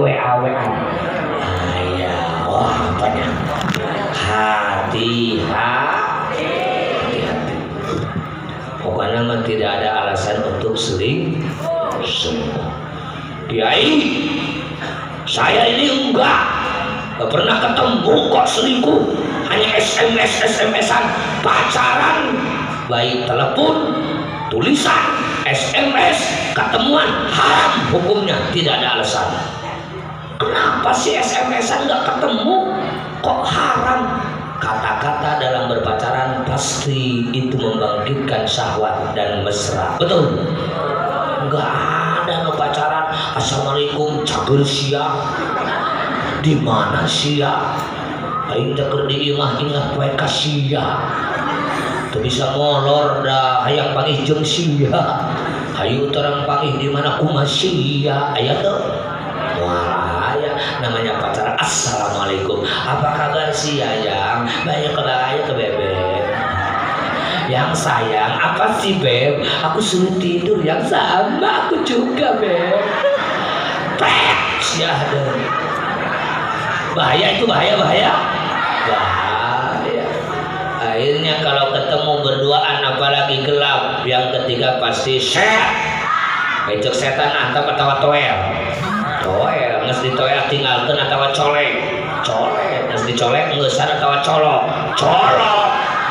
Speaker 1: WA ada wah banyak hati-hati pokoknya mah tidak ada alasan untuk selingkuh. Kiai, saya ini enggak pernah ketemu kok selingkuh, hanya SMS-an, pacaran, baik telepon, tulisan, SMS, ketemuan, haram hukumnya, tidak ada alasan. Kenapa sih SMS-an enggak ketemu, kok haram? Kata-kata dalam berpacaran pasti itu membangkitkan syahwat dan mesra. Betul? Enggak ada no pacaran assalamualaikum cager sia. Di mana sia? Aing teh keur di imah ingat poe ka sia. Teu bisa molor da hayang pangih jeung sia. Hayu terang pangih di mana kumaha sia aya teu? Wah, ya namanya pacaran assalamualaikum apa kabar sih sayang banyak kebayang ke bebek yang sayang apa sih beb aku suruh tidur yang sama aku juga beb pek syahda bahaya itu bahaya akhirnya kalau ketemu berduaan apalagi gelap yang ketiga pasti becok setan antap atau toel nges ditoel tinggalkan atau colek nges dicolek ngesan atau colok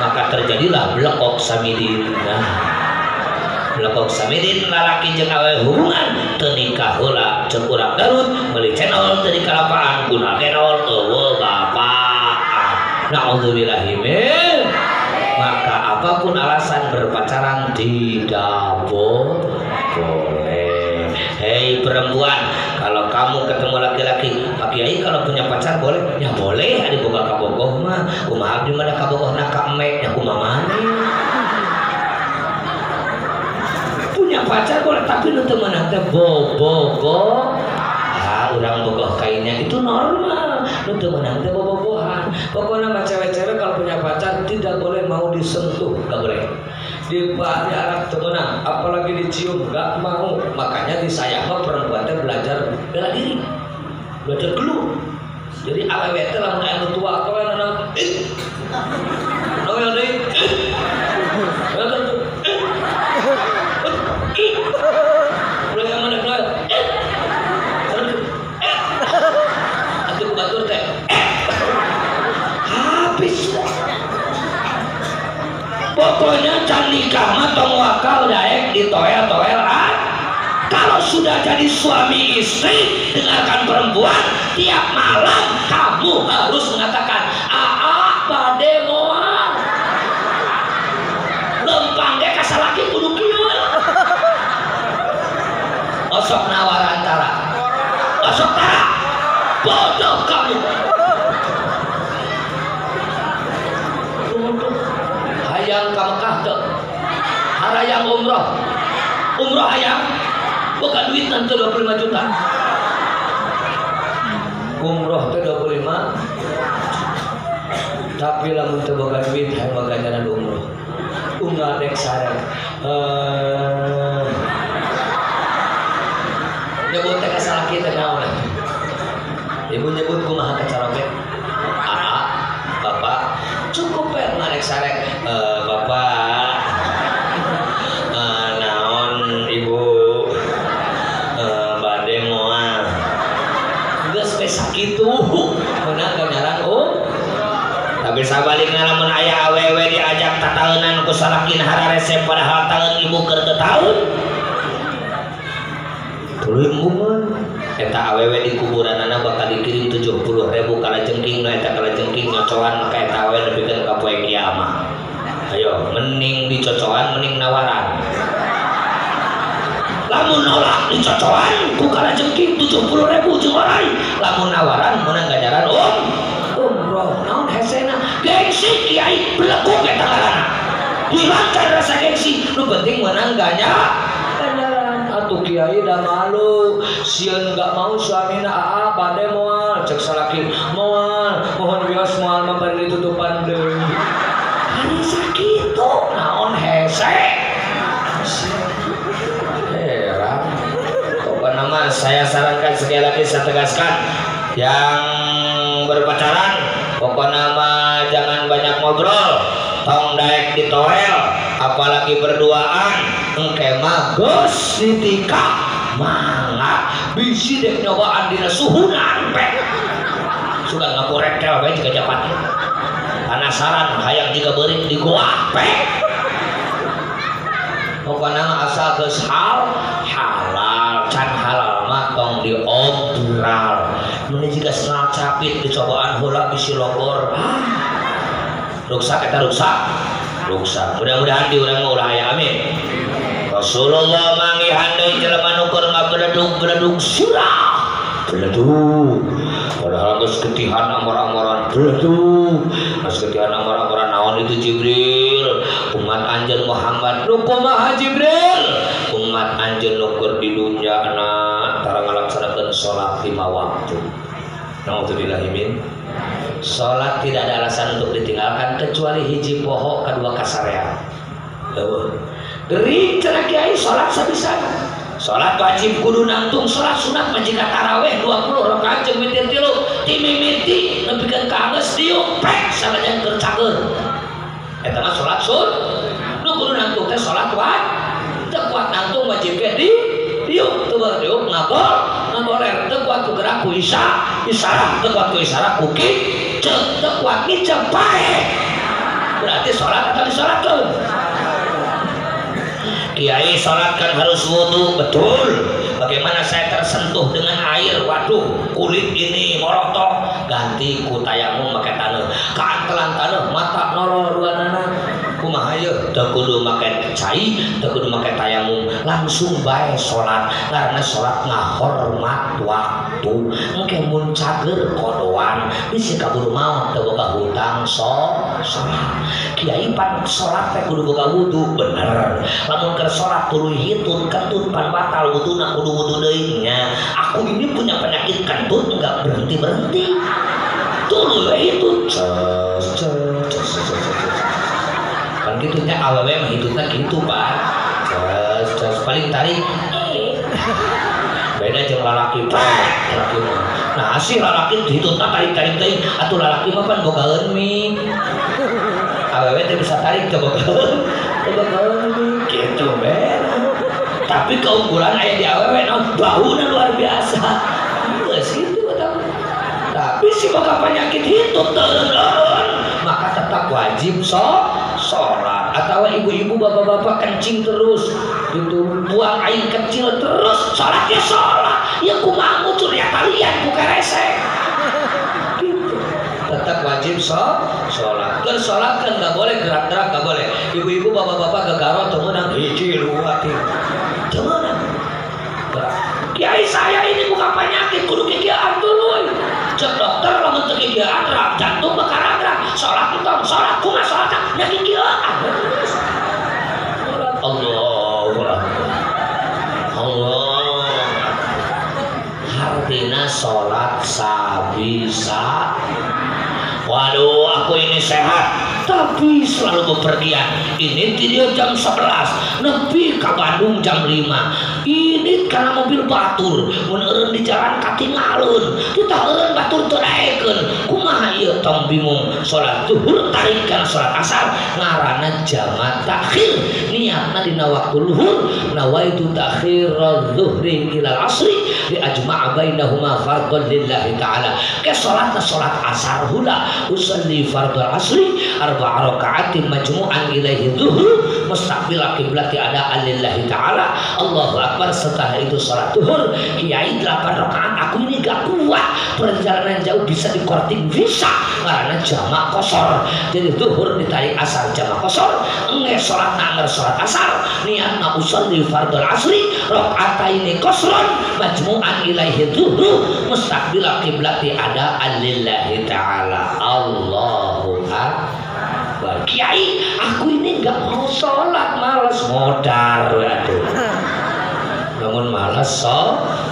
Speaker 1: maka terjadilah blekok samidin blekok samidin lalaki jeung awewe hubungan teu nikah heula ceuk urang Garut meuli channel teu dikalapaan guna kenol eueuh bapak naudzubillahi min maka apapun alasan berpacaran tidak boleh. Hei perempuan, kalau kamu ketemu laki-laki, Pak Kiai kalau punya pacar boleh? Ya boleh, ada boga kabogoh mah. Kumaha di mana kabogoh nak ka emek, ya kumaha maneh. Punya pacar boleh, tapi nu teu meunang teh bobogoh. Urang bogoh kainnya itu normal. Nu teu meunang teh bobogohan. Pokoknya mah cewek-cewek kalau punya pacar tidak boleh mau disentuh, enggak boleh. di Arab temenang, apalagi dicium nggak mau. Makanya di saya mah perempuan teh belajar bela diri, belajar gelut. Jadi awewe teh lamun aya nu tua atau aya anak batur teh habis. Pokoknya can nikah mah tong wakal daek ditoel-toel. Kalau sudah jadi suami istri, dengarkan perempuan, tiap malam kamu harus mengatakan bade moal lempang ge ka salaki kudu kieu. Osok nawaran tara, osok tara, bodoh kamu. Hayang ka Mekah teu, harayang umroh hayang, bukan duit nanti 25 juta. Umroh teh 25, tapi lamun teu boga duit hayang boga jalan umroh. Unggal dek sareng. Nyebut teh ka salaki teh naon? Ibu nyebut kumaha ka caroget? Bapak, cukup ya ngarek sareng. Bapak, naon ibu? Bade moal. Geus we sakitu, meunang ganjaran tapi sabalik lamun aya awewe diajak tataeunan ku salakin hara resep padahal taeun ibu keur teu taun. Tuluy mumon eta awewe di kuburanana bakal dikirim 70.000 kalajengking, eta kalajengking nyocoan maka eta awewe nepikeun ka poe kiamat. Ayo mending dicocoan mending nawaran. Lamun nolak dicocoan ku kalajengking 70.000 jeung orai. Lamun nawaran meunang ganjaran umroh. Naon hesena gengsi kiai beleguk eta ngaranna. Hilangkan rasa gengsi, nu penting meunang ganjaran. Atuh kiai da malu, sieun enggak mau suamina bade moal, cek salaki moal, mohon wios moal memberi tutupan deui. Ari sakitu naon hese. Heran. Pokoknya nama saya sarankan sekali lagi saya tegaskan yang berpacaran pokoknya mah jangan banyak ngobrol, tong daek ditoel, apalagi berduaan engke mah geus ditikah mangga bisi dek nyobaan dina suhunan pe sudah ngakorek teh we juga japatnya penasaran hayang juga beuring di goa pe. Pokoknya mah asal geus halal can halal mah tong diobral. Mun juga senang capit dicobaan heula bisi logor. Ruksak eta ruksak. Mudah-mudahan di urang mah ulah aya amin. Rasulullah mangihan deui jelema nu keur ngabeledug sirah. Beledug. Padahal geus ketihan amor-amoran beledug. Geus ketihan amor-amoran naon itu Jibril? Umat anjeun Muhammad nu kumaha Jibril? Umat anjeun nu keur di dunyana tara ngalaksanakeun salat 5 waktu. Nauzubillahi min. Salat tidak ada alasan untuk ditinggalkan kecuali hiji poho kadua kasarean. Eueuh. Deui cenah kiai salat sabisana. Salat wajib kudu nangtung, salat sunat majika tarawih 20 rakaat jeung witir 3 timimiti nepikeun ka geus diuk prek salajan keur cager. Eta mah salat sun. Nu kudu nangtung teh salat wajib. Teu kuat nangtung wajib ge diuk teu diuk ngaboler teu kuat ku gerak ku isyarat teu kuat ku isyarat ku teu kuat ni cepae. Berarti salat atau disalatkeun. Kiai salat kan harus wudu, betul. Bagaimana saya tersentuh dengan air, waduh kulit ini morotok, ganti ku tayamum pakai taneuh. Kaantelan taneuh mata nolol ruanana. Kumaha yeuh? Teu kudu make cai, teu kudu make tayamum, langsung bae salat. Karena salat ngahormat waktu. Engke mun cager kodoan, bisi kaburu maot teu boga hutang salat. Kiai pan salat teh kudu boga wudu, bener. Lamun keur salat tuluy hitun kentut pan batal wuduna kudu wudu deui nya. Aku ini punya penyakit kentut enggak berhenti. Tuluy hitun. Kan gitu teh awewe mah hitutna gitu Pak. Terus paling tarik beda jeung lalaki lalaki mah. Nah si lalaki hitutna tarik-tarik teh atuh lalaki mah pan bogaeun mi. Awewe teh bisa tarik coba bogaeun mi gitu beda. Tapi keunggulan aya di awewe naon bauna luar biasa. Geus gitu eta. Tapi si boga penyakit hitut teureun maka tetap wajib sholat. Atau ibu-ibu bapak-bapak kencing terus gitu buang air kecil terus sholatnya sholat ya kumaha ngucur ya kalian bukan resek gitu. Tetap wajib sholat. Kan sholat kan nggak boleh gerak-gerak, nggak boleh. Ibu-ibu bapak-bapak gegaro temenang hiji dua tiga temenang. Kiai saya ini bukan penyakit kudu kikiaan dulu. Cek dokter lamun teu kikiaan jantung bakaragra. Sholat entong sholat kumaha sholat nya kikiaan. Allahu Akbar. Allah. Artinya sholat sabisa. Waduh, aku ini sehat, tapi selalu bepergian. Ini dia jam 11, nepi ke Bandung jam 5. Ini karena mobil batur, mun eureun di jalan katingalun, kita eureun batur teu daekeun. Kumaha ieu tong bingung. Salat zuhur tarikan salat asar ngaranna jamak takhir. Niatna dina waktu luhur, nawaitu takhiruz zuhri ila asri li ajma'a bainahuma fardhan lillahi ta'ala. Ke salatna salat asar heula usalli fardhu asri arba'a raka'atin majmu'an ilaihi zuhur mustaqbil qiblati ada lillahi ta'ala. Allahu akbar. Setelah itu salat zuhur, kiai 8 rakaat. Aku ini gak kuat, perjalanan jauh bisa dikorting bisa karena jamak kosor. Jadi zuhur ditarik asar jamak kosor, engge salat nangger salat asar niatna usalli fardhu asri raka'ataini kosron majmu'an ilaihi zuhur mustaqbil qiblati ada lillahi ta'ala. Allahu akbar. Kiai, aku ini nggak mau sholat, malas modar, aduh. Namun malas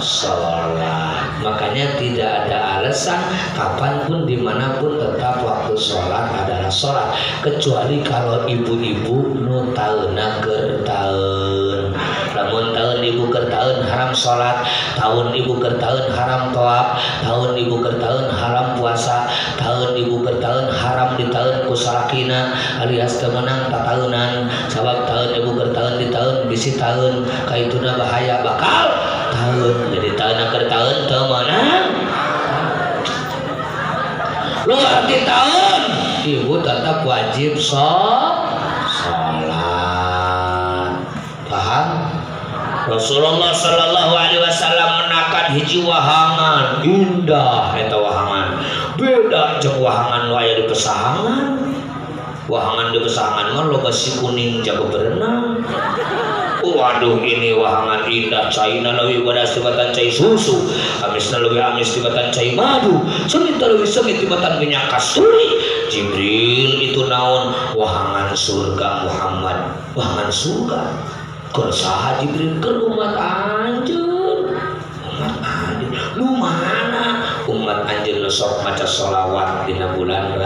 Speaker 1: sholat. Makanya tidak ada alasan kapanpun dimanapun tetap waktu sholat adalah sholat. Kecuali kalau ibu-ibu nu taeuna keur taeun. Namun tahun ibu keur taeun haram sholat, tahun ibu keur taeun haram tawaf, tahun ibu keur taeun haram puasa, tahun ibu keur taeun haram ditaeun ku salakina alias teu meunang tataeunan. Sabab tahun ibu keur taeun di taeun bisi taeun kaituna bahaya bakal taeun. Jadi taeun keur taeun teu meunang. Luar di taeun ibu tetap wajib sholat. Paham? Rasulullah sallallahu alaihi wasallam menakan hiji wahangan indah eta wahangan beda jeung wahangan nu aya di pesahangan. Wahangan di pesahangan mah loba si kuning jago berenang. Waduh ini wahangan indah caina leuwih badas tibatan cai susu, amisna leuwih amis tibatan cai madu, sengit leuwih sengit tibatan minyak kasturi. Jibril itu naon? Wahangan surga Muhammad, wahangan surga. Kersaha Jibril ke umat anjeun, umat anjeun lu mana umat anjeun sok maca sholawat dina bulan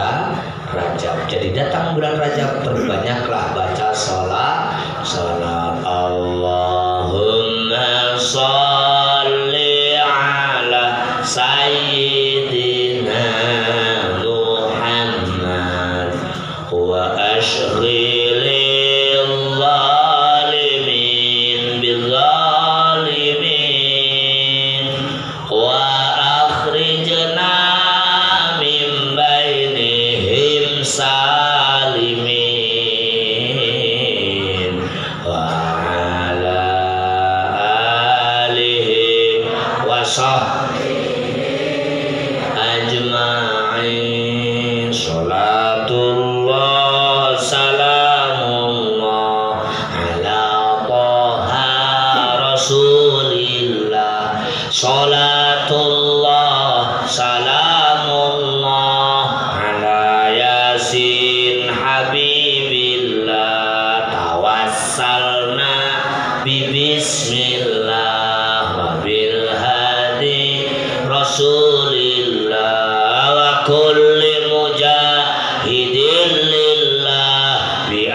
Speaker 1: Rajab. Jadi datang bulan Rajab perbanyaklah baca sholat. Allahumma sholli ala sayyidina Muhammad wa ashghil kulli mujahidin lillah bi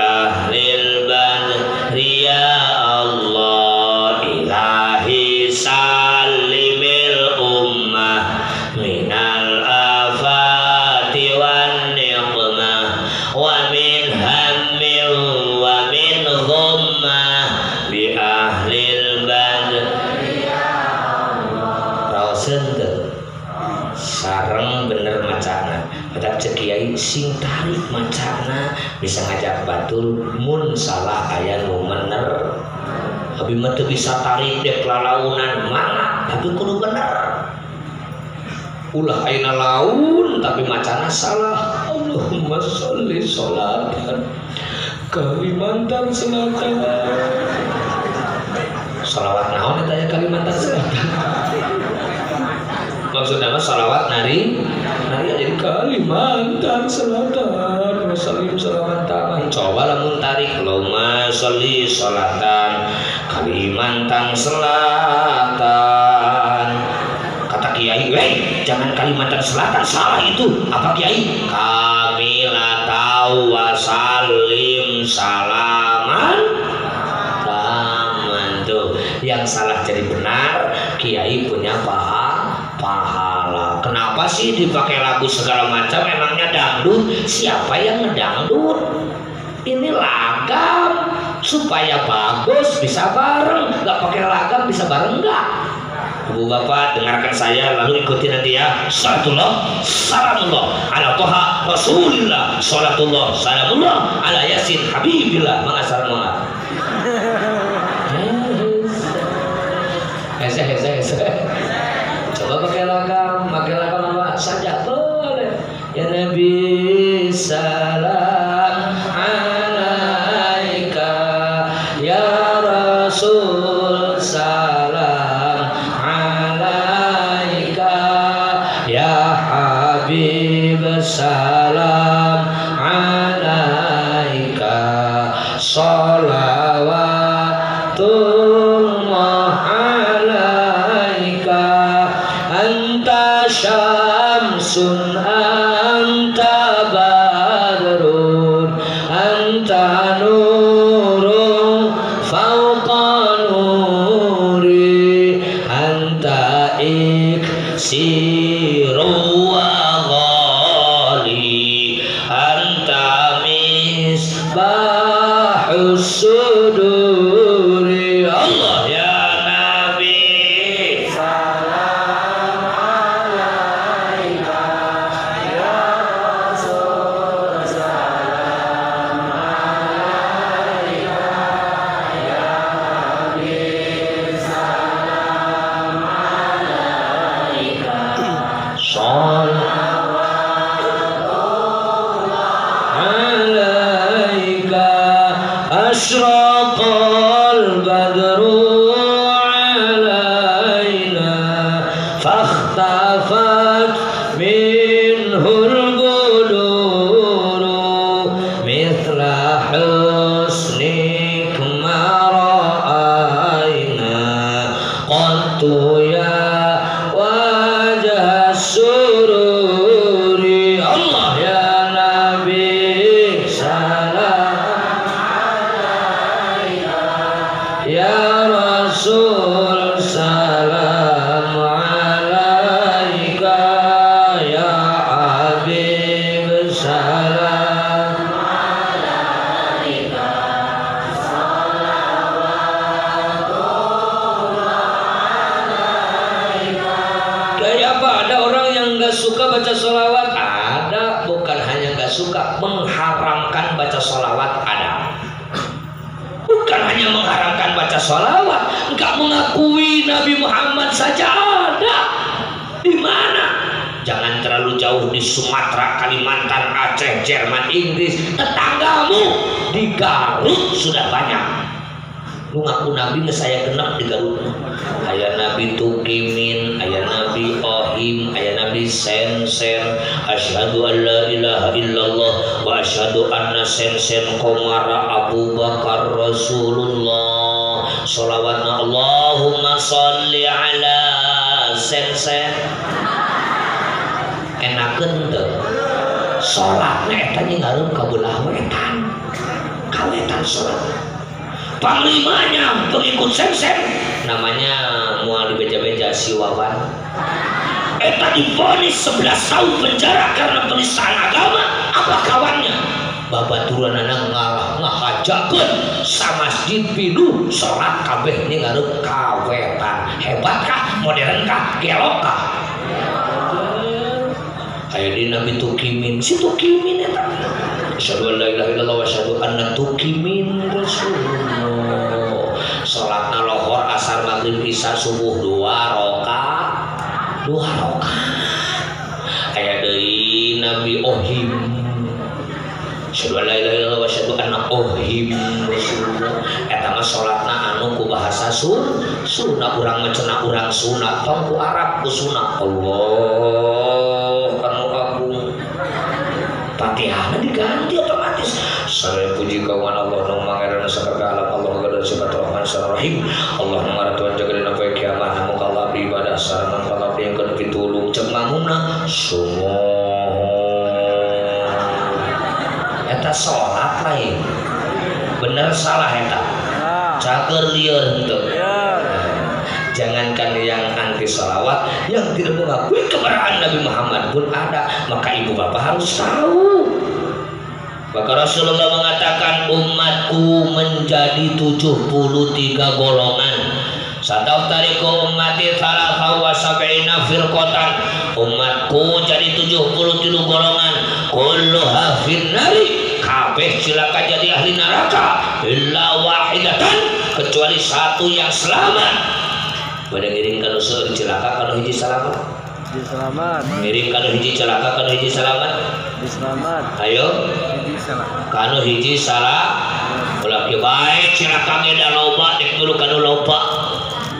Speaker 1: sente sareng bener macana kata cek kiai sing tarik macana bisa ngajak batul mun salah aya nu bener abi mah teu bisa tarik dek lalaunan mana tapi kudu bener ulah ayeuna laun tapi macana salah. Allahumma sholli sholatan Kalimantan Selatan. Sholawat naon eta ya Kalimantan Selatan? Maksudnya mah sholawat nari jadi Kalimantan Selatan. Wasallim sholawatan. Coba lamun tarik Allahumma sholli sholatan Kalimantan Selatan. Kata kiai, jangan Kalimantan Selatan, salah itu. Apa kiai? Kamilah tahu wasallim salaman taman tuh. Yang salah jadi benar, kiai punya pahala. Kenapa sih dipakai lagu segala macam? Emangnya dangdut? Siapa yang ngedangdut? Ini lagam supaya bagus bisa bareng. Gak pakai lagam bisa bareng nggak? Ibu bapak dengarkan saya lalu ikuti nanti ya. Salatullah salamullah ala toha rasulillah. Salatullah salamullah ala yasin habibillah. Mengasal mengat. Coba pakai lagam apa saja boleh. Ya Nabi salam alaika ya Rasul salam alaika ya Habib salam alaika sholawatullah alaika anta syamsun anta badrun anta nurun fawqa nuri anta iksiru wa ghali anta misbahus suduri. Allah ya Nabi salam alaika ya Rasul salam alaika ya Habib salam alaika sholawatullah alaika asyraqal badru alaina fakhtafat minhul buduru mithla husnik ma ra'ayna qattu ya wajah sururi. Allah ya Nabi salam ya Rasul salam alaika ya Habib salam alaika kayak apa? Ada orang yang gak suka baca sholawat? Ada. Bukan hanya gak suka, mengharamkan baca sholawat ada. Bukan hanya mengharamkan baca sholawat, enggak mengakui Nabi Muhammad saja ada. Di mana? Jangan terlalu jauh di Sumatera, Kalimantan, Aceh, Jerman, Inggris. Tetanggamu di Garut sudah banyak. Lu ngaku Nabi saya genap di Garut. Aya Nabi Tukimin, aya Nabi Ohim, aya Nabi Sensen. Asyhadu an la ilaha illallah wa asyhadu anna Sensen Komara Abu Bakar Rasulullah. Sholawatna Allahumma sholli ala Sensen. Enakeun teu? Salatna eta nyinggareun ka belah wetan. Kawetan salat. Panglimanya pengikut Sensen namanya mual beja-beja si Wawan. Eta divonis 11 tahun penjara karena penistaan agama. Apa kawannya? babaturanana ngahajakeun sa masjid pinuh salat kabeh ningali kawetan. Hebat kah? Modern kah? Gelok kah? Aya di Nabi Tukimin, si Tukimin eta. Asyhadu an la ilaha illallah wa asyhadu anna Tukimin Rasulullah. Salatna lohor, asar, maghrib, isya, subuh 2 rakaat. Aya deui Nabi Ohim. Asyhadu an la ilaha illallah wa asyhadu anna Ohim Rasulullah. Eta mah salatna anu ku bahasa sunat, urang mah cenah urang sunat, tong ku Arab ku sunat. Allah anu agung. Fatihahna diganti otomatis. Saya puji kawan Allah nu mangeran sakabeh alam Allah gadang sifat Rahman Rahim. Allah nu ngaratuan jaga dina poe kiamat namun kalau ibadah sareng kalau yang keur pitulung cek mamuna eta salat lain. Bener salah eta. Cager lieur henteu. Jangankan yang anti salawat, yang tidak mengakui keberadaan Nabi Muhammad pun ada. Maka ibu bapak harus tahu. Maka Rasulullah mengatakan umatku menjadi 73 golongan. Sataftariqu ummati thalatha wa sab'ina firqatan. Umatku jadi 73 golongan. Kulluha finnari. Kabeh cilaka jadi ahli neraka. Illa wahidatan, kecuali satu yang selamat. Pada ngiring kalau seueur cilaka kalau hiji selamat. Hiji selamat. Ngiring kalau hiji cilaka kalau hiji selamat. Hiji selamat. Ayo. Hiji selamat. Kalau hiji salah. Ulah kieu bae cilaka ge da loba dek dulu kanu loba.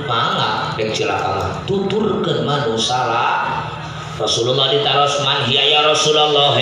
Speaker 1: Mangga dek cilaka mah tuturkeun manu salah. Rasulullah ditaros man hiya ya Rasulullah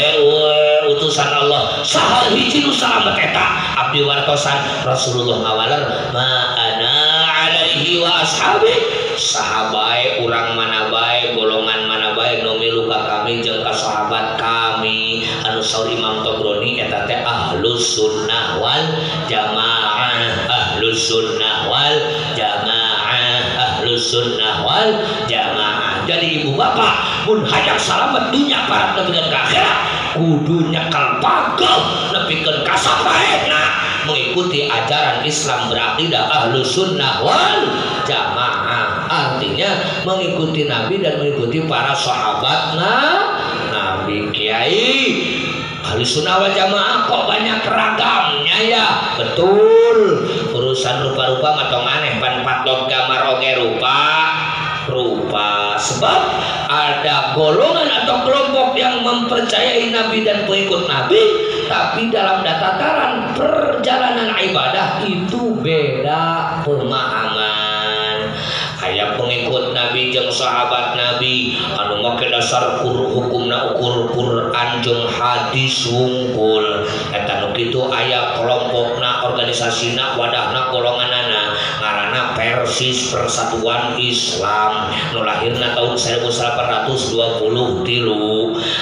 Speaker 1: utusan Allah saha hiji nu salamet eta abdi wartosan. Rasulullah ngawaler ma ana alaihi wa ashabi sahabai urang mana bae golongan mana bae nu milu ka kami jeung ka sahabat kami anu saur Imam Tabrani eta teh ahlus sunnah wal jamaah ahlus sunnah wal jamaah ahlus sunnah wal jamaah. Jadi ibu bapak mun hayang salamet dunya parat nepikeun ka akhirat kudu nyekal pagel nepikeun ka sapaena mengikuti ajaran Islam berakidah ahlus sunnah wal jamaah. Artinya mengikuti Nabi dan mengikuti para sahabat Nabi. Kiai ahli sunnah wal jamaah kok banyak ragamnya ya. Betul, urusan rupa-rupa matong aneh pan patlot gambar oge rupa sebab ada golongan atau kelompok yang mempercayai Nabi dan pengikut Nabi tapi dalam tataran perjalanan ibadah itu beda pemahaman. Aya pengikut Nabi jeung sahabat Nabi anu make dasar hukumna ukur Quran jeung hadis wungkul. Eta nu kitu aya kelompokna, organisasina, wadahna, golonganana ngaranna Persis Persatuan Islam nu lahirna tahun 1823.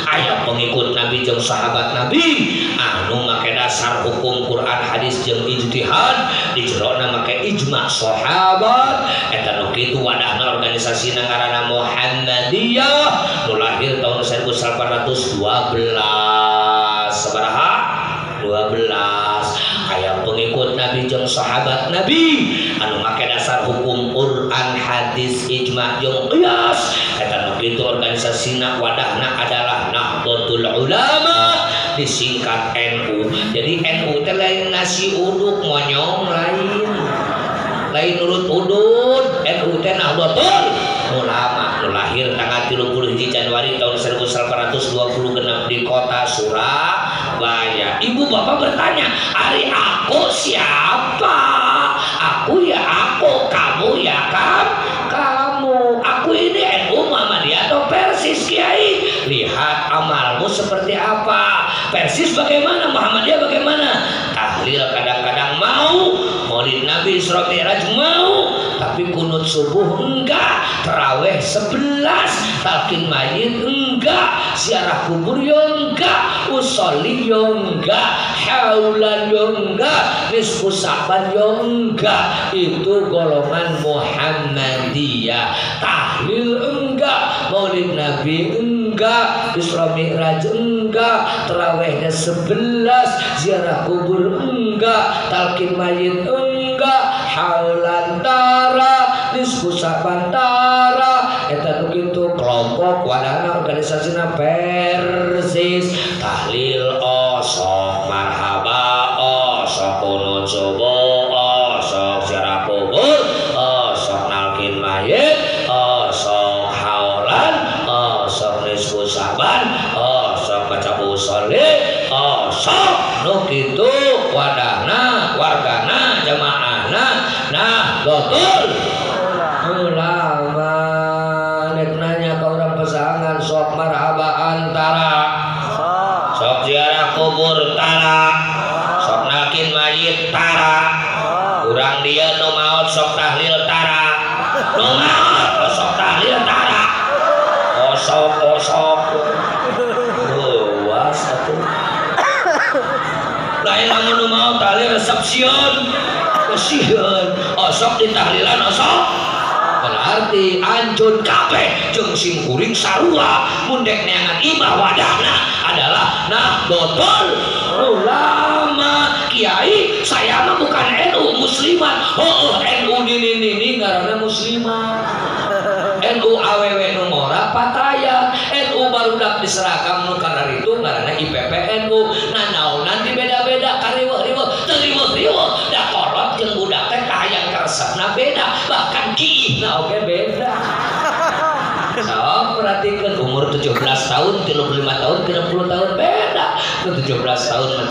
Speaker 1: Aya pengikut Nabi jeung sahabat Nabi anu make dasar hukum Quran hadis jeung ijtihad di jerona make ijma sahabat. Eta nu kitu wadahna organisasi ngaranna Muhammadiyah nu lahir tahun 1812. Sabaraha 12. Aya pengikut Nabi jeung sahabat Nabi anu make dasar hukum Quran hadis ijma jeung qiyas. Eta nu kitu organisasina wadahna adalah Nahdlatul Ulama disingkat NU. Jadi NU teh lain nasi uduk monyong lain urut udut. NU teh Nahdlatul Ulama nu lahir tanggal 31 Januari tahun 1820 genep di kota Surabaya. Ibu bapak bertanya, "Ari aku siapa?" "Aku ya aku, kamu ya kamu." "Aku ini NU Muhammadiyah atau Persis Kiai?" "Lihat amalmu seperti apa. Persis bagaimana, Muhammadiyah bagaimana?" Tahlil kadang-kadang mau, Maulid Nabi Isra Mi'raj mau, tapi kunut subuh enggak, tarawih 11, talqin mayit enggak, ziarah kubur yo enggak, usolli yo enggak, haulan yo enggak, nisfu Sa'ban yo enggak. Itu golongan Muhammadiyah. Tahlil enggak, Maulid Nabi enggak, enggak, Isra Mi'raj enggak, tarawihnya 11, ziarah kubur enggak, talqin mayit enggak, haulan tara, nisfu saban tara, eta nu kitu kelompok wadana organisasina persis, tahlil osok marhaba osok kunut subuh osok ziarah kubur osok nalkin mayit osok haulan osok nisfu saban osok kacabu sholih osok nu kitu wadahna wargana jamaahna nah betul ulama nek nanya ke orang pesangan sok marhaba antara sok ziarah kubur tara sok nalkin mayit tara urang dia nu maot sok tahlil tara nu maot sok tahlil tara osok luas atuh lain lamun nu maot tahlil resepsion kasihan osok ditahlilan osok berarti anjun kabeh jeung simkuring sarua mundek neangan imah wadahna adalah Nahdlatul Ulama. Kiai saya mah bukan NU muslimat, NU nini ngaranna muslimat, NU aww nu ngora pataya, NU barudak diseragam nu kana ritu ngaranna IPP NU. Nah naonan dibeda-beda kariweuh-riweuh teu riweuh-riweuh da kolot jeung budak teh kahayang karesepna beda, bahkan kiihna oge beda. So, perhatikan umur 17 tahun, 35 tahun, 30 tahun beda. 17 tahun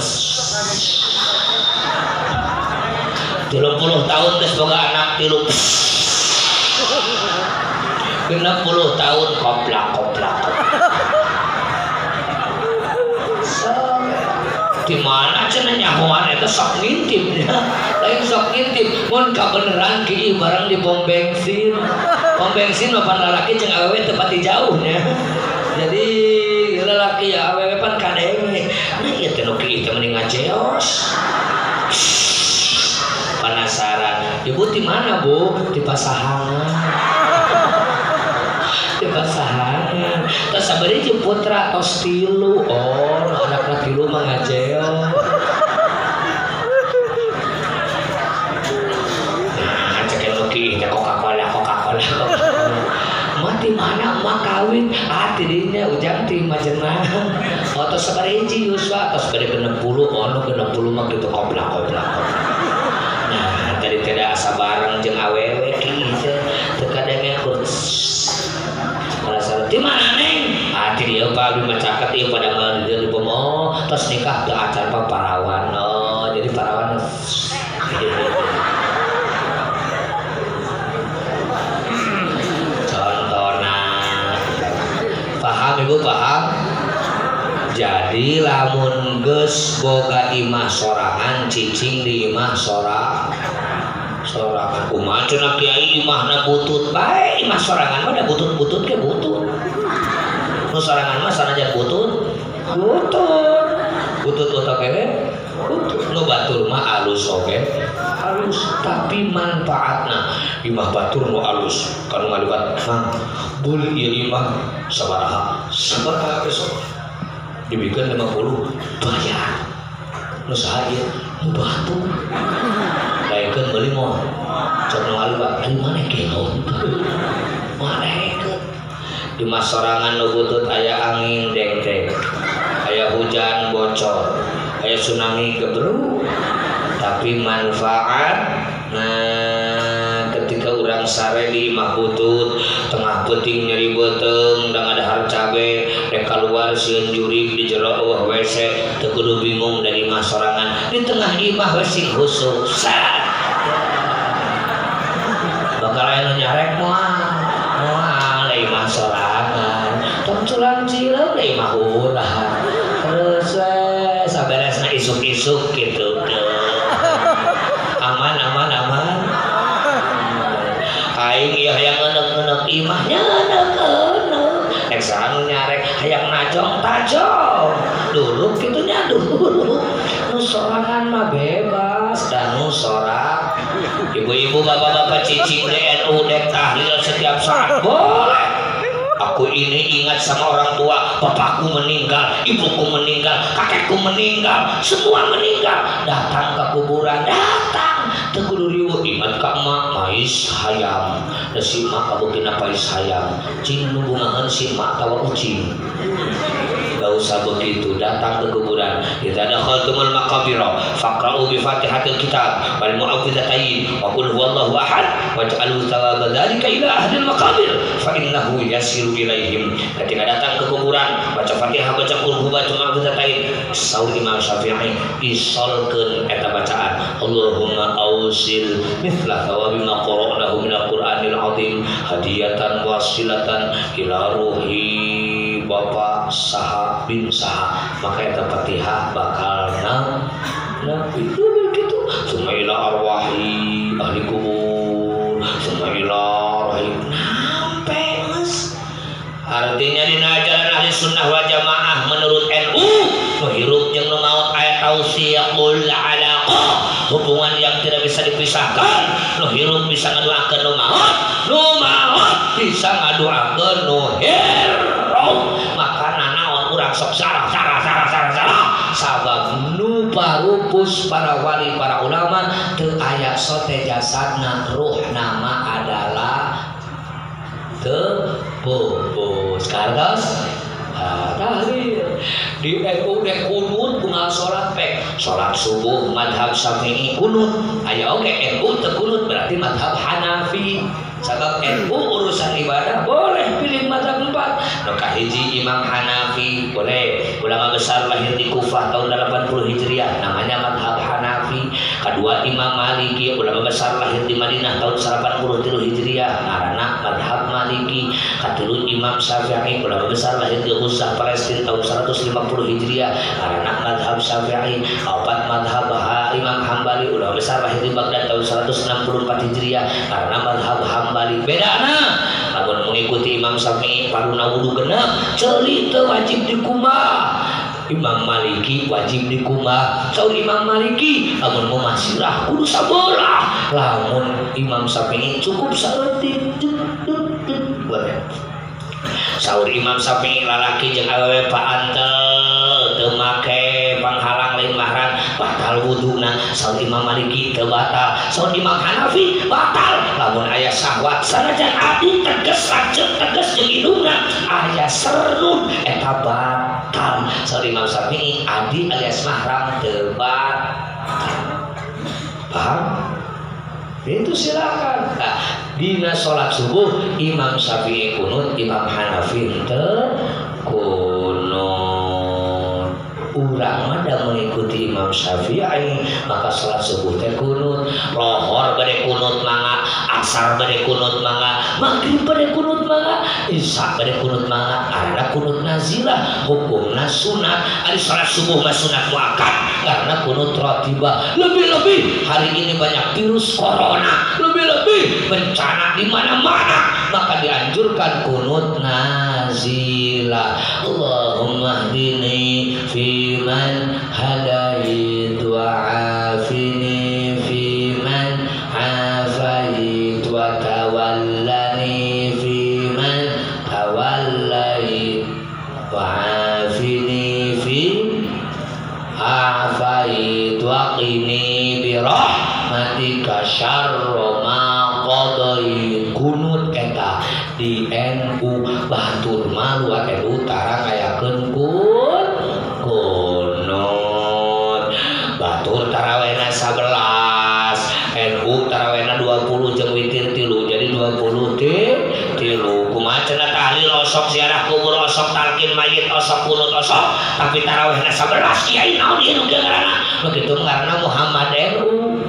Speaker 1: 30 tahun geus boga anak 3 60 tahun koplak. Di mana cenah nyahoan eta sok ngintip ya. Lain sok ngintip mun kabeneran kieu barang di pom bensin. Pom bensin mah pan lalaki jeung awewe teu pati jauh nya. Jadi lalaki ya awewe pan kadewe. Nah ieu teh nu kieu teh mending ngajeos. Penasaran. Ibu di mana, Bu? Di Pasahangan. Di Pasahangan. Terus sabari jeung putra tos 3. Oh, anakna 3 mah ngajeo. Nah, cek anu kieu teh Coca-Cola. Mati mana emak kawin? Ti dinya ujang ti majenah. Oh, tos sabari hiji Yuswa, tos bade 60, nu 60 mah kitu koplak. Nah, tadi tidak asa bareng jeung awewe kieu teu kadenge kurus. Merasa di mana neng? Di dia Pak di macaket ieu pada ngeureun pomo tos nikah teu acar paparawan. Oh, jadi parawan. Contohna. Paham Ibu, paham? Jadi lamun geus boga imah sorangan cicing di imah sorangan kumaha cenah kiai imahna butut bae imah sorangan mah da butut-butut ke butut nu sorangan mah sanajan butut oge butut nu batur mah alus oge alus tapi manfaatna imah batur nu alus kanu ngaliwat mang buli ieu imah sabaraha besok dibikin 50 bayar nu saha ieu nu batu baikeun meuli moal cok nu ngaliwat anu maneh genon manehkeun di masorangan nu butut aya angin dengdeng aya hujan bocor aya tsunami gebruk tapi manfaat. Nah ketika urang sare di imah butut tengah peuting nyeri beuteung da ngadahar cabe rek kaluar sieun jurig di jero eueuh WC teu kudu bingung dari imah sorangan di tengah imah we sing husuk sat bakal aya nyarek moal imah sorangan tong culang cileu deui imah urang terus saberesna isuk-isuk kitu aman aing ieu hayang ngeuneuk-ngeuneuk imahnya ngeuneuk rek sanu nyarek hayang najong-tajong duduk kitu nya duduk nu sorangan mah bebas dan nu sorak ibu-ibu bapak-bapak cicing DNU dek tahlil setiap saat boleh. Aku ini ingat sama orang tua bapakku meninggal, ibuku meninggal, kakekku meninggal, semua meninggal. Datang ke kuburan, datang teguh riweuh ingat ka emak mais hayam. Da si emak kabukina pais hayam. Cing nu bungahan si emak tawa ucing. Gak usah begitu, datang ke kuburan. Idza dakhaltumul maqabira faqra'u bi Fatihatil kitab wal mu'awwidzatain wa qul huwallahu ahad waj'alu thawaba dzalika ila ahlil maqabir fa innahu yasiru ilaihim. Ketika datang ke kuburan, baca Fatihah, baca qul huwa, baca mu'awwidzatain. Saur Imam Syafi'i isolkeun eta bacaan. Allahumma ausil mithla thawabi ma qara'nahu minal Qur'anil azim hadiyatan wasilatan ila ruhi Bapak saha bin saha. Maka eta Fatihah bakal nabi itu begitu. Sumaila arwahi ahli kubur, sumaila rahim nampe mas. Artinya dina ajaran ahli sunnah wal jamaah menurut NU nu hirup jeung nu maot aya tausiqul alaqah, hubungan yang tidak bisa dipisahkan. Nu hirup bisa ngaduakeun nu maot bisa ngaduakeun nu hirup. Maka nanaon urang sok sarah sabab nu parupus para wali para ulama teu aya sote jasadna ruh nama adalah teu pupus kartos tahlil di NU dek kunut bungal salat salat subuh madhab Syafi'i kunut aya oge NU teu kunut berarti madhab Hanafi. Sebab NU urusan ibadah boleh pilih mazhab 4. Nu kahiji Imam Hanafi boleh, ulama besar lahir di Kufah tahun 80 Hijriah namanya mazhab Hanafi. Kedua Imam Maliki, ulama besar lahir di Madinah tahun 83 Hijriah ngaranna mazhab Maliki. Katilu Imam Syafi'i, ulama besar lahir di Ghuzah Palestina tahun 150 Hijriah ngaranna mazhab Syafi'i. Opat mazhab Imam Hambali, ulama besar lahir di Baghdad tahun 164 Hijriah karena mazhab Hambali. Bedana lamun mengikuti Imam Syafi'i paruna wudu genep ceuli teu wajib dikumah. Imam Maliki wajib dikumah. Saur Imam Maliki lamun mau masirah kudu sabelah. Lamun Imam Syafi'i cukup saeutik boleh. Saur Imam Syafi'i lalaki jeung awewe paantel teu make panghalang lain mahram batal wuduna. Saur Imam Maliki teu batal. Saur Imam Hanafi batal lamun aya syahwat sanajan adi teges lanceuk teges jeung hidungna aya sernut eta batal. Saur Imam Syafi'i adi alias mahram teu batal. Paham? Itu silakan. Nah, dina sholat subuh Imam Syafi'i kunut, Imam Hanafi teu kunut. Urang mah da mengikuti Imam Syafi'i maka sholat subuh teh kunut, lohor bade kunut mangga, asar bade kunut mangga, maghrib bade kunut mangga, isya bade kunut mangga. Ada kunut nazilah hukumna sunat. Ari sholat subuh mah sunat muakkad karena kunut ratibah. Lebih-lebih hari ini banyak virus corona, lebih-lebih bencana di mana-mana, maka dianjurkan kunut nazilah. Allahumma hdini fi man hadait wa afini fi man afait wa tawallani fi man tawallait wa afini fi afait wa qini bi rahmatika syarra ma qadait. Kunut eta di NU batur malu NU tarang ayakeun kunut. Batur tarawehna 11, NU tarawehna 20 jeung witir 3 jadi 20 tilu. Kumaha cenah tahlil osok ziarah kubur osok talqin mayit osok kunut osok tapi tarawehna 11 kiai naon ieu ngaranna begitu ngaranna Muhammad NU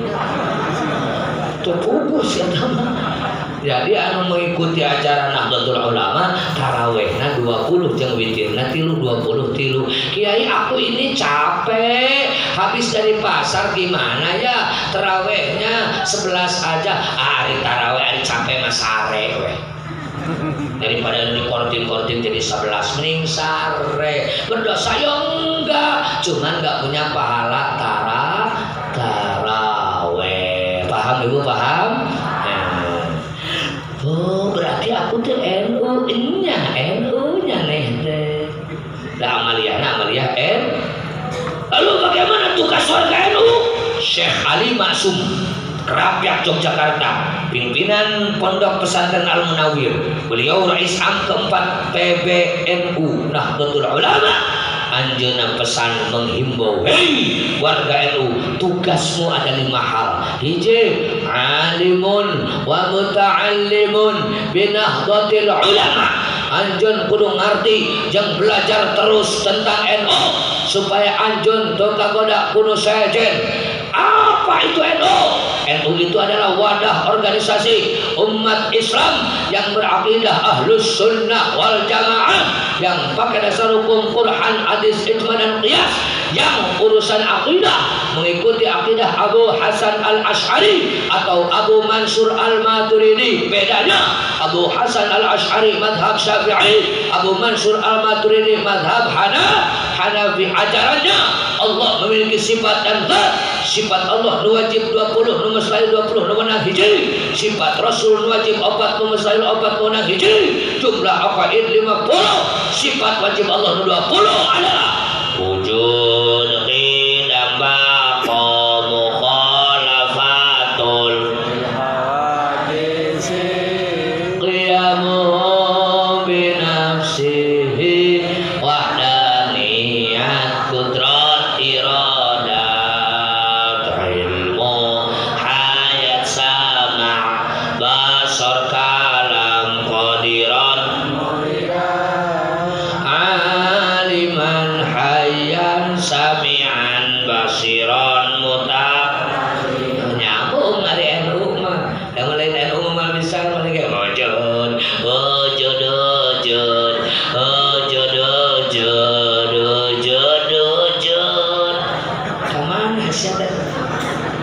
Speaker 1: teu pugus eta mah. Jadi anu mengikuti acara Nahdlatul Ulama tarawehna 20 jeung witirna 3 20 tilu. Kiai aku ini capek habis dari pasar gimana ya tarawehnya 11 aja. Ari taraweh ari capek mah sare we. Daripada dikortin-kortin jadi 11 mending sare. Berdosa ya enggak, cuman enggak punya pahala taraweh. Paham Ibu, paham? Oh berarti aku tuh NU nya NU nya nih deh. Amaliyah lalu bagaimana tugas warga NU? Syekh Ali Maksum, Kerapiak Yogyakarta, pimpinan Pondok Pesantren Al Munawwir, beliau Rais Am keempat PBNU Nahdlatul Ulama, anjeunna pesan menghimbau, hei warga NU, tugasmu ada 5 hal. Hiji, alimun wa muta'allimun binahdlatil ulama. Anjeun kudu ngarti jeung belajar terus tentang NU supaya anjeun teu kagoda kudu sejen. Apa itu NU? NU itu adalah wadah organisasi umat Islam yang berakidah Ahlus Sunnah wal Jamaah, yang pakai dasar hukum Quran, hadis, ijma dan qiyas, yang urusan akidah mengikuti akidah Abu Hasan Al-Asy'ari atau Abu Mansur Al-Maturidi. Bedanya Abu Hasan Al-Asy'ari madhab Syafi'i, Abu Mansur Al-Maturidi madhab Hanafi. Ajarannya Allah memiliki sifat dan zat. Sifat Allah nu wajib 20, nu mustahil 20, nu menang hiji. Sifat Rasul nu wajib 4, nu mustahil 4, nu menang hiji. Jumlah aqaid 50. Sifat wajib Allah nu 20 adalah wujud qidam baqa mukhalafatul qiyamu binafsihi wahdaniyat qudrat iradat ilmu hayat sama' basar kalam qadirat aliman hayyan sami'an basiran mutab. Nyambung dari NU mah, yang lain NU mah bisa mereka wujud wujud wujud wujud wujud wujud wujud. Kemana sih?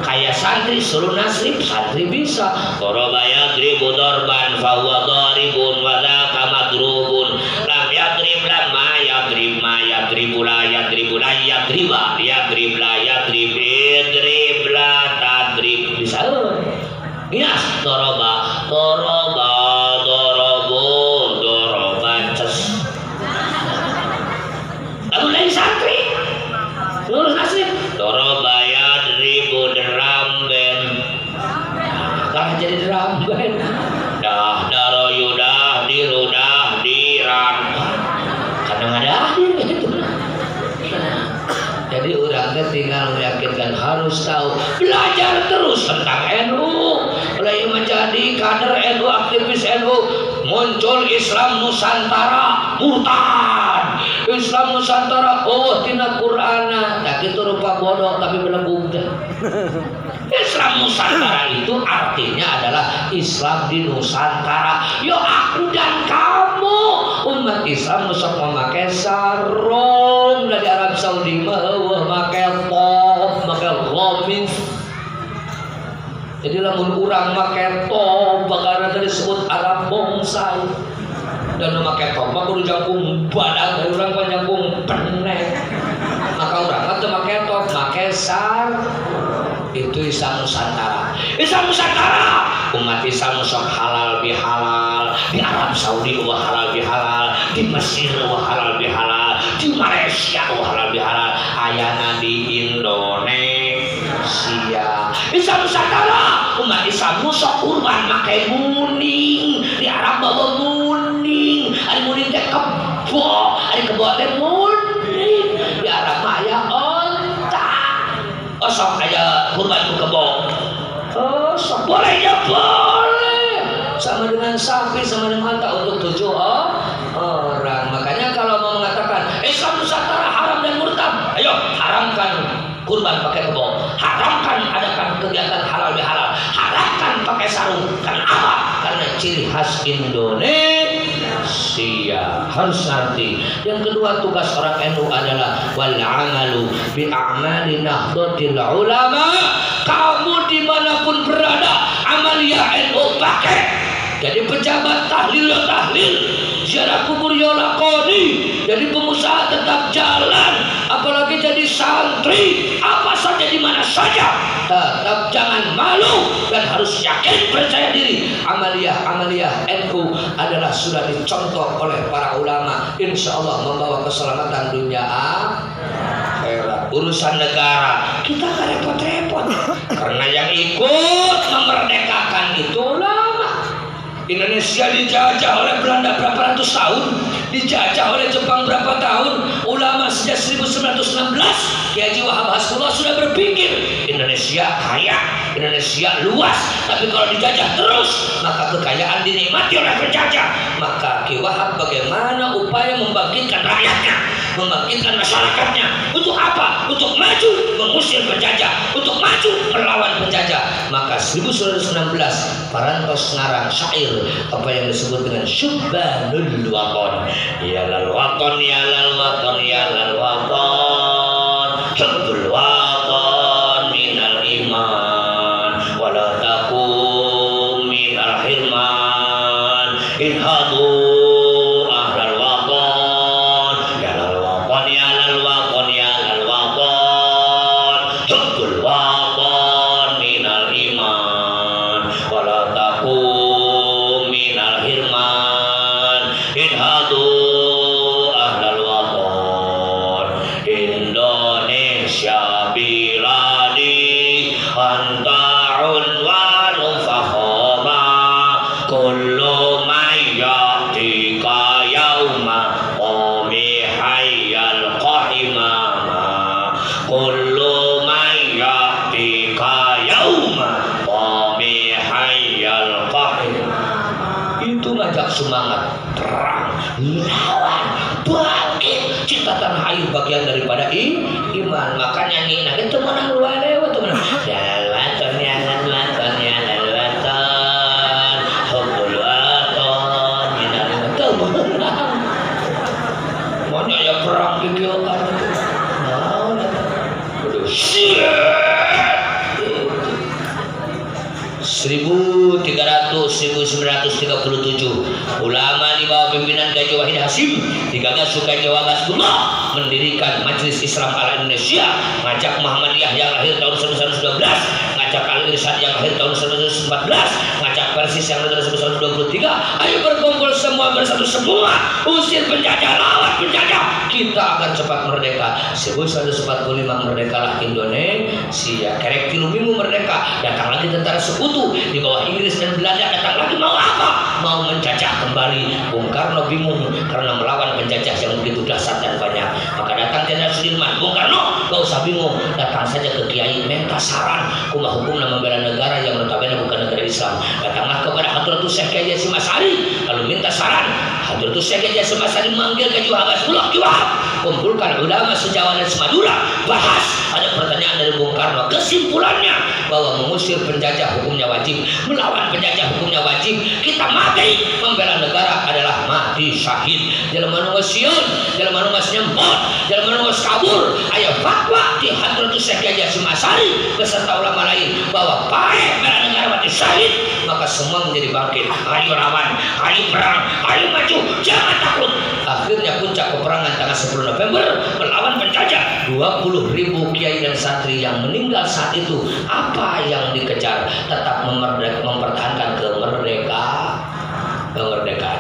Speaker 1: Kayak santri suruh nasrib, santri bisa. Doroba yadribu dorban fahuwa doribun wadaka madrubun. Lam yadrib lama yadrib ma yadribu la yadribu la yadriba yadrib la yadrib idrib la tadrib. Bisa yes. Doroba doroba dorobu doroban ces. Lalu lain santri suruh nasrib. Doroba yadribu drum band. Kalau jadi drum band dah daroyu dah diru dah diran kadang ada gitu. Jadi orang tinggal meyakinkan harus tahu, belajar terus tentang NU, mulai menjadi kader NU, aktivis NU. Muncul Islam Nusantara murtad, Islam Nusantara oh tina Qur'ana tak itu rupa bodoh tapi belembung. Islam Nusantara itu artinya adalah Islam di Nusantara. Yo aku dan kamu umat Islam nusok memakai sarung dari Arab Saudi mah pakai top, pakai gamis. Jadi lamun urang pakai top, bagana tadi disebut Arab bonsai. Dan memakai top mah kudu jangkung badan, dari urang kan jangkung pendek. Maka urang mah teu make top, make sarung. Itu Islam Nusantara. Islam Nusantara umat Islam sok halal bihalal, di Arab Saudi wa halal bihalal, di Mesir wa halal bihalal, di Malaysia wa halal bihalal, ayana di Indonesia. Islam Nusantara umat Islam sok kurban pakai muning, di Arab bawa muning, ada muning teh kebo, ada kebo teh muning, di Arab aya sok aja kurban ke kebo. Oh, sok boleh ya boleh. Sama dengan sapi, sama dengan unta untuk 7 orang. Makanya kalau mau mengatakan Islam Nusantara haram dan murtad, ayo haramkan kurban pakai kebo, haramkan adakan kegiatan halal bihalal, haramkan pakai sarung. Karena apa? Karena ciri khas Indonesia. Harus ngerti. Yang kedua, tugas orang NU adalah wal amalu bi a'mali nahdlatil ulama. Kamu dimanapun berada, amaliyah NU pakai. Jadi pejabat tahlil ya tahlil, ziarah kubur ya lakoni. Jadi pengusaha tetap jalan, apalagi jadi santri, apa saja di mana saja tetap jangan malu dan harus yakin percaya diri. Amaliyah NU adalah sudah dicontoh oleh para ulama, insya Allah membawa keselamatan dunia akhirat. Urusan negara kita gak repot-repot karena yang ikut memerdekakan itu ulama. Indonesia dijajah oleh Belanda berapa ratus tahun, dijajah oleh Jepang berapa tahun. Ulama sejak 1916 Kiai Haji Wahab Hasbullah sudah berpikir Indonesia kaya, Indonesia luas, tapi kalau dijajah terus maka kekayaan dinikmati oleh penjajah. Maka Kiai Wahab bagaimana upaya membangkitkan rakyatnya, membangkitkan masyarakatnya. Untuk apa? Untuk maju mengusir penjajah, untuk maju melawan penjajah. Maka 1916 Parantos ngarang syair apa yang disebut dengan Syubbanul Waton. Ya lal waton, ya lal waton, ya lal waton, hubbul waton minal iman, wala takum minal hirman, inhadu ahlal waton, ya lal waton, ya lal waton, ya lal waton, hubbul waton minal iman, wala takum minal hirman, inhadu ahlal waton. Indonesia biladi anta unwanun fakhama, kullu may ya'tika yawma qami hayyal qahimama, kullu may ya'tika yawma qami hayyal qahimama. Itu ngajak semangat, terang, lawan, bangkit. Cinta tanah air bagian daripada iman. Maka nyanyi nah itu menang luar lewat teman. Jalwatan ya lalwatan ya lalwatan, hubbul waton minal iman. Menang. Maunya ya perang gigiokan. Mau datang. 1937 ulama di bawah pimpinan Kiai Wahid Hasyim digagas Kiai Haji Hasbullah mendirikan Majelis Islam ala Indonesia, ngajak Muhammadiyah yang lahir tahun 1912, ngajak Al-Irsyad yang lahir tahun 1914, ngajak Persis yang lahir tahun 1923. Ayo berkumpul semua bersatu semua, usir penjajah, lawan penjajah, kita akan cepat merdeka. 1945 merdekalah Indonesia, kerek kilumimu merdeka, datang lagi tentara sekutu di bawah Inggris dan Belanda, datang lagi mau apa? Mau menjajah kembali. Bung Karno bingung karena melawan penjajah yang begitu dahsyat dan banyak. Maka datang Jenderal Sudirman, Bung Karno gak usah bingung, datang saja ke Kiai, minta saran kumah hukum dan membela negara yang notabene bukan negara Islam. Datanglah kepada Hadratus Syekh Kiai Hasyim Asy'ari lalu minta saran. Hadratus Syekh Kiai Hasyim Asy'ari memanggil Kiai Hasbullah, kumpulkan ulama sejawa dan semadura, bahas. Ada pertanyaan dari Bung Karno, kesimpulannya bahwa mengusir penjajah hukumnya wajib, melawan penjajah hukumnya wajib, kita mati membela negara adalah mati syahid. Jalan manunggal siun, jalan manunggal nyempot, jalan manunggal kabur. Ayah fatwa di Hadratus Syekh Kiai Hasyim Asy'ari beserta ulama lain bahwa baik bela negara mati syahid, maka semua menjadi bangkit. Ayo lawan, ayo perang, ayo maju, jangan takut. Akhirnya puncak peperangan tanggal 10 November melawan penjajah. 20.000 kiai dan santri yang meninggal saat itu. Apa yang dikejar? Tetap mempertahankan kemerdekaan.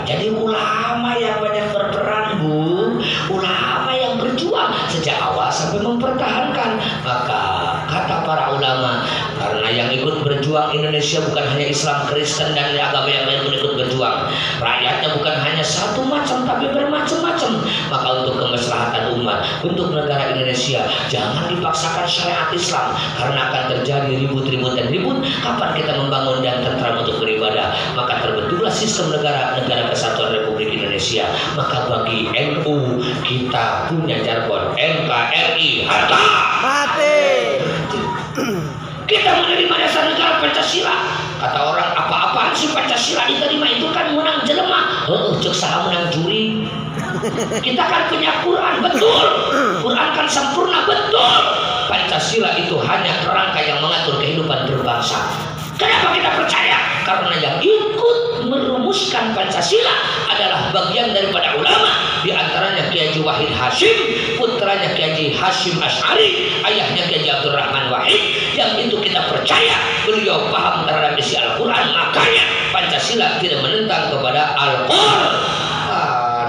Speaker 1: Jadi ulama yang banyak berperan, Bu. Ulama yang berjuang sejak awal sampai mempertahankan. Maka kata para ulama, karena yang ikut berjuang Indonesia bukan hanya Islam, Kristen dan agama yang lain pun ikut berjuang. Rakyatnya bukan hanya satu macam tapi bermacam-macam. Maka untuk kemaslahatan umat, untuk negara Indonesia, jangan dipaksakan syariat Islam karena akan terjadi ribut-ribut dan ribut. Kapan kita membangun dan tentram untuk beribadah? Maka terbentuklah sistem negara Kesatuan Republik Indonesia. Maka bagi NU kita punya jargon NKRI harga mati. Kita menerima dasar negara Pancasila. Kata orang, apa-apaan sih Pancasila diterima itu kan menang jelema. Cek saha menang juri. Kita kan punya Quran, betul. Quran kan sempurna, betul. Pancasila itu hanya kerangka yang mengatur kehidupan berbangsa. Kenapa kita percaya? Karena yang ikut merumuskan Pancasila adalah bagian daripada ulama di antaranya Kiai Haji Wahid Hashim, putranya Kiai Haji Hashim Asy'ari, ayahnya Kiai Haji Abdurrahman Wahid, yang itu kita percaya beliau paham terhadap isi Al-Quran. Makanya Pancasila tidak menentang kepada Al-Quran.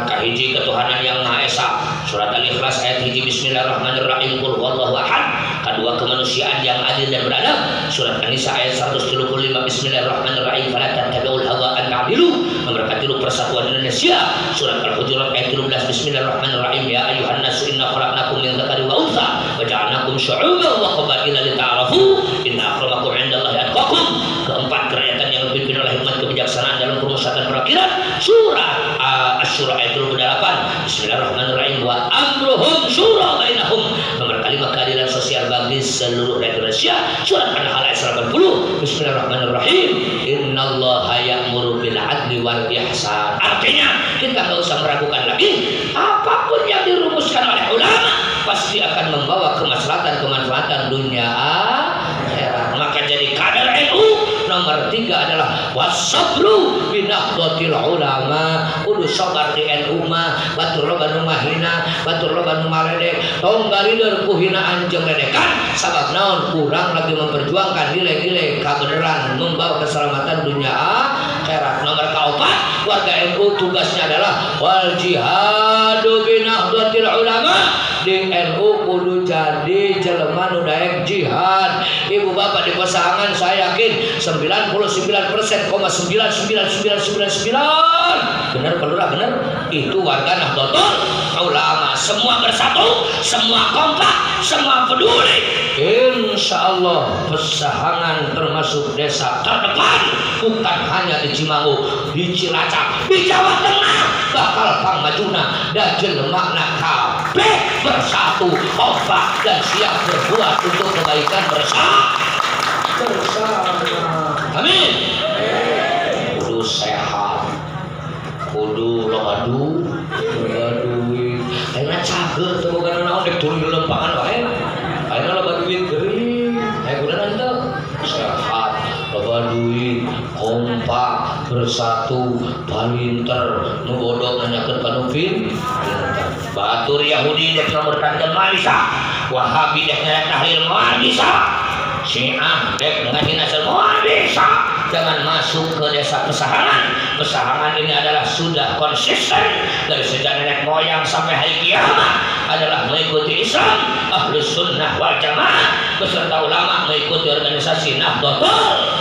Speaker 1: Kahiji ketuhanan yang Maha Esa, surat Al-Ikhlas ayat 1 Bismillahirrahmanirrahim, qul huwallahu ahad. Kedua, kemanusiaan yang adil dan beradab, surat An-Nisa ayat 175 Bismillahirrahmanirrahim, fala tattabi'ul hawa an ta'dilu. Nomor 3, persatuan Indonesia, surat Al-Hujurat ayat 17 Bismillahirrahmanirrahim, ya ayyuhan nasu inna khalaqnakum min dzakarin wa untha wa ja'alnakum syu'uban wa qabaila lita'arafu inna akramakum 'indallahi atqakum. Keempat, kerakyatan yang dipimpin oleh hikmat kebijaksanaan dalam perusahaan perakiran, surat Asy-Syura ayat 28 Bismillahirrahmanirrahim, wa amruhum syura bainahum. Nomor 5, keadilan sosial bagi seluruh rakyat Indonesia, surat An-Nahl ayat 80 Bismillahirrahmanirrahim, innallaha ya'muru bil 'adli wal ihsan. Artinya kita nggak usah meragukan lagi, apapun yang dirumuskan oleh ulama pasti akan membawa kemaslahatan dunia akhirat. Maka jadi kader NU nomor 3 adalah wasabru binaqdatil ulama. Kudu sabar di NU mah, batur loba nu mahina, batur loba nu maledek, tong galideur ku hinaan jeung ledekan. Sabab naon? Kurang lagi memperjuangkan nilai-nilai kebenaran membawa keselamatan dunia akhirat. Nomor 4, warga NU tugasnya adalah wal jihadu binaqdatil ulama. Di NU kudu jadi jelema nu daek jihad. Ibu bapak di pasangan saya yakin 99,99999 benar pelurah benar itu warga Nahdlatul Ulama. Semua bersatu, semua kompak, semua peduli. Insya Allah pesahangan termasuk desa terdepan bukan hanya di Cimangu, di Cilacap, di Jawa Tengah bakal pangmajuna dan jelema kabeh bersatu, kompak dan siap berbuat untuk kebaikan bersama. Amin. Kudu sehat, kudu loba duit. Ayeuna cager teu boga naon dek turun lempangan wae. Ayeuna loba duit geuring. Aya kunaon teu? Sehat, loba duit, kompak, bersatu, palinter, nu bodoh nanyakeun ka nu pinter. Batur Yahudi dek nomor kangen Malaysia, Wahabi dek nyerek tahlil moal bisa. Syiah dek ngahina semua bisa. Jangan masuk ke desa pesahangan. Pesahangan ini adalah sudah konsisten dari sejak nenek moyang sampai hari kiamat adalah mengikuti Islam, Ahlus Sunnah wal Jamaah beserta ulama mengikuti organisasi Nahdlatul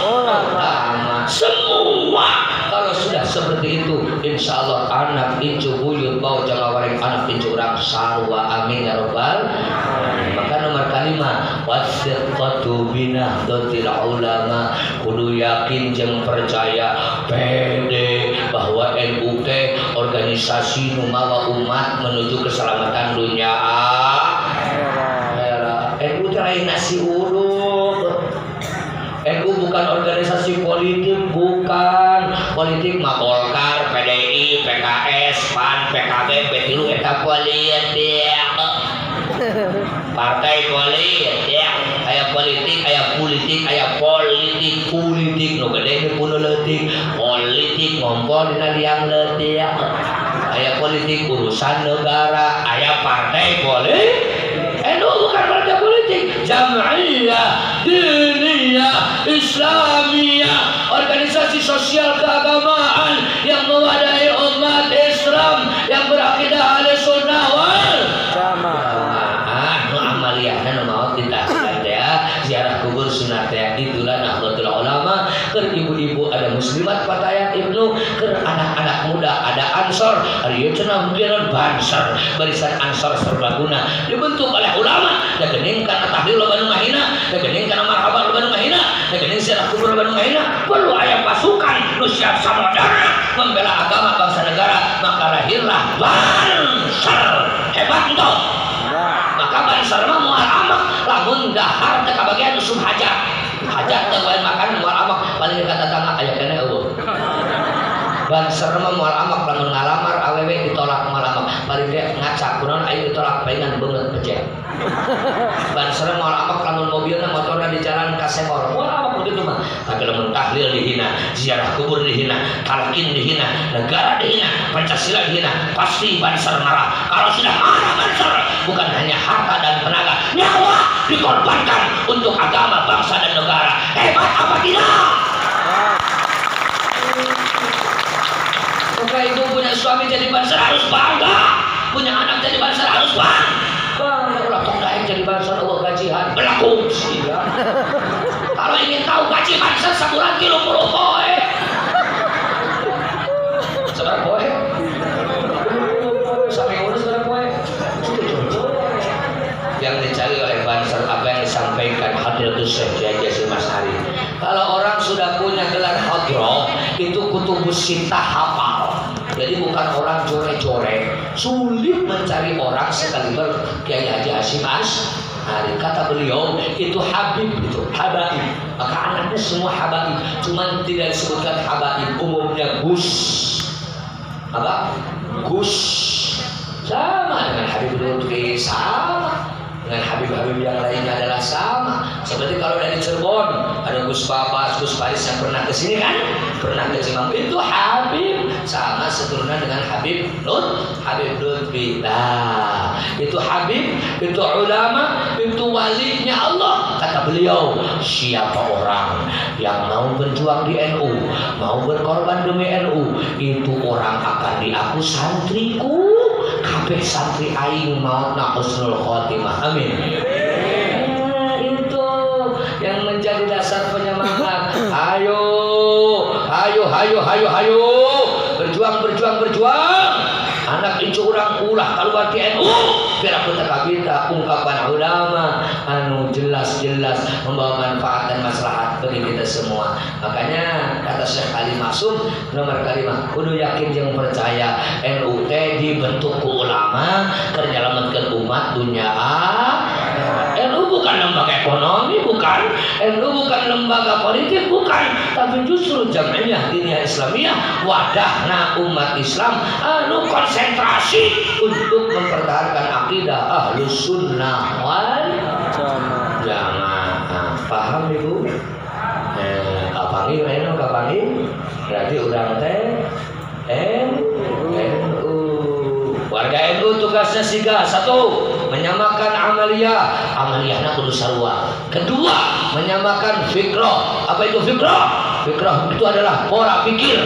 Speaker 1: Ulama. Semua kalau sudah seperti itu, insya Allah anak incu buyut bau jangan waring anak incu orang sarwa, amin ya robbal. Maka nomor 5, wasiqatu binahdlatil ulama, kudu yakin jeung percaya pede bahwa NU teh organisasi nu mawa umat menuju keselamatan dunia akhirat. NU teh lain nasi uduk. NU bukan organisasi politik, bukan. Politik mah Golkar, PDI, PKS, PAN, PKB, P3 eta politik. Partai politik, aya politik, aya politik, aya politik nu gede pun leutik, politik ngompol dina liang leutik. Aya politik urusan negara, aya partai politik. NU bukan partai politik, Jam'iyah Diniyah Islamiyah, organisasi sosial keagamaan yang mewadahi umat Islam yang berakidah Ahlussunnah wal Jamaah. Nu amaliyahna nu maot ditahkan teh ziarah kubur sunat teh itulah Nahdlatul Ulama. Keur ibu-ibu ada muslimat Fatayat Ibnu, keur anak-anak muda ada Ansor, ari ieu cenah mungkin Banser, barisan Ansor serbaguna dibentuk oleh ulama. Da geuning kana tahlil loba nu mahina, da geuning kana marhaban loba nu mahina, da geuning ziarah kubur loba nu mahina. Perlu aya pasukan nu siap samodana membela agama bangsa negara, maka lahirlah Banser. Hebat entong. Maka Banser mah moal amak lamun dahar teh kabagian usum hajat. Hajat teh wae makan moal amak paling kata tangga aya keneh eueuh. Banser mah moal amak lamun ngalamar awewe ditolak moal amak paling dia ngaca kunaon aya ditolak palingan beungeut pejeh. Banser moal amak lamun mobilna motorna di jalan kasengor moal amak begitu mah. Tapi lamun tahlil dihina, ziarah kubur dihina, talqin dihina, negara dihina, Pancasila dihina, pasti Banser marah. Kalau sudah marah Banser, bukan hanya harta dan tenaga, nyawa dikorbankan untuk agama, bangsa dan negara. Hebat apa tidak? Maka ibu punya suami jadi Banser harus bangga, punya anak jadi Banser harus bangga. Kalau tong daeng jadi Banser Allah gajian berlaku sih ya. Kalau ingin tahu gaji Banser sebulan 30 poe. Seberapa poe? Sampai urus seberapa poe? Yang dicari oleh Banser apa yang disampaikan Hadratus Syekh Kiai Hasyim Asy'ari. Kalau orang sudah punya gelar hadroh itu kutubus sittah hafal. Jadi bukan orang core-core, sulit mencari orang sekaliber Kiai Haji Hasyim Asy'ari. Kata beliau itu Habib, itu Habaib. Maka anaknya semua Habaib, cuman tidak disebutkan Habaib, umumnya Gus. Apa? Gus. Sama dengan Habib Lutfi, sama dengan Habib-Habib yang lainnya adalah sama. Seperti kalau dari Cirebon ada Gus Papas, Gus Paris yang pernah ke sini kan, pernah ke Cimanggu, itu Habib, sama seturunan dengan Habib Lutfi. Nah, itu Habib, itu ulama, itu walinya Allah. Kata beliau, siapa orang yang mau berjuang di NU, mau berkorban demi NU, itu orang akan diaku santriku. Kabeh santri aing mautna husnul khotimah. Amin. Itu yang menjadi dasar penyemangat. Ayo, berjuang. Anak incu urang ulah keluar di NU. Biar aku teka ungkapan ulama anu jelas-jelas membawa manfaat dan maslahat bagi kita semua. Makanya kata Syekh Ali Maksum nomor kalimah kudu yakin jeung percaya NU teh dibentuk ku ulama keur nyalametkeun umat dunia. NU bukan lembaga ekonomi, bukan. NU bukan lembaga politik, bukan. Tapi justru Jam'iyah Diniyah Islamiyah wadahna umat Islam anu konsentrasi untuk mempertahankan akidah Ahlus Sunnah wal Jamaah. Paham Ibu? Kapangi berarti urang teh NU. Warga NU tugasnya siga. Satu, menyamakan amaliyahna kudu sarua. Kedua, menyamakan fikrah. Apa itu fikrah? Fikrah itu adalah pola pikir.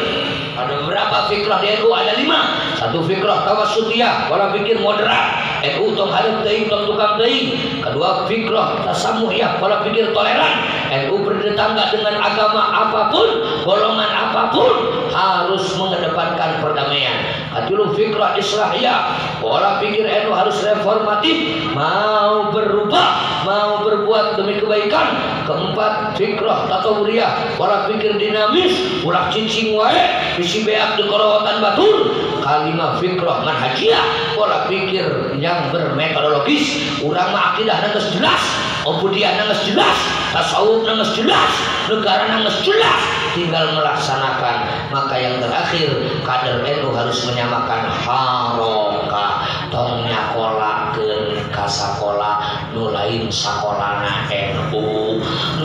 Speaker 1: Ada beberapa fikrah di NU, ada 5. Satu fikrah tawassutiyah, pola pikir moderat. NU tong hadap teuing, tong tukang teuing. Kedua fikrah tasamuhiyah, pola pikir toleran. NU bertetangga dengan agama apapun, golongan apapun harus mengedepankan perdamaian. Ketiga fikrah islahiyah, pola pikir NU harus reformatif, mau berubah, mau berbuat demi kebaikan. Keempat fikrah tatawuriyah, pola pikir dinamis, ulah cincing wae bisi beak di korowatan batur. Kalimah fikrah manhajiyah, pola pikir yang bermetodologis. Urang mah akidah geus jelas, ubudiyah geus jelas, tasawuf geus jelas, negara geus jelas, tinggal melaksanakan. Maka yang terakhir, kader NU harus menyamakan harokah, tong nyakolakeun ka sakola nu lain sakolana NU,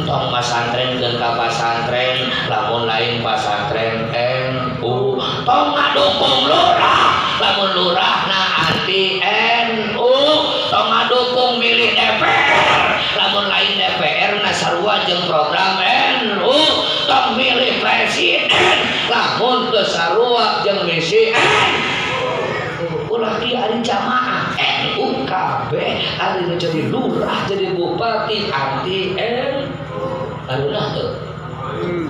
Speaker 1: tong pasantrenkeun ka pasantren lamun lain pasantren NU, tong ngadukung lurah lamun lurahna anti NU, tong ngadukung milih DPR lamun lain DPR na sarua jeung program NU, tong milih presiden lamun teu sarua jeung misi ulah ki ari jamaah NU kabeh, ari nu jadi lurah jadi bupati anti NU. Alurah tuh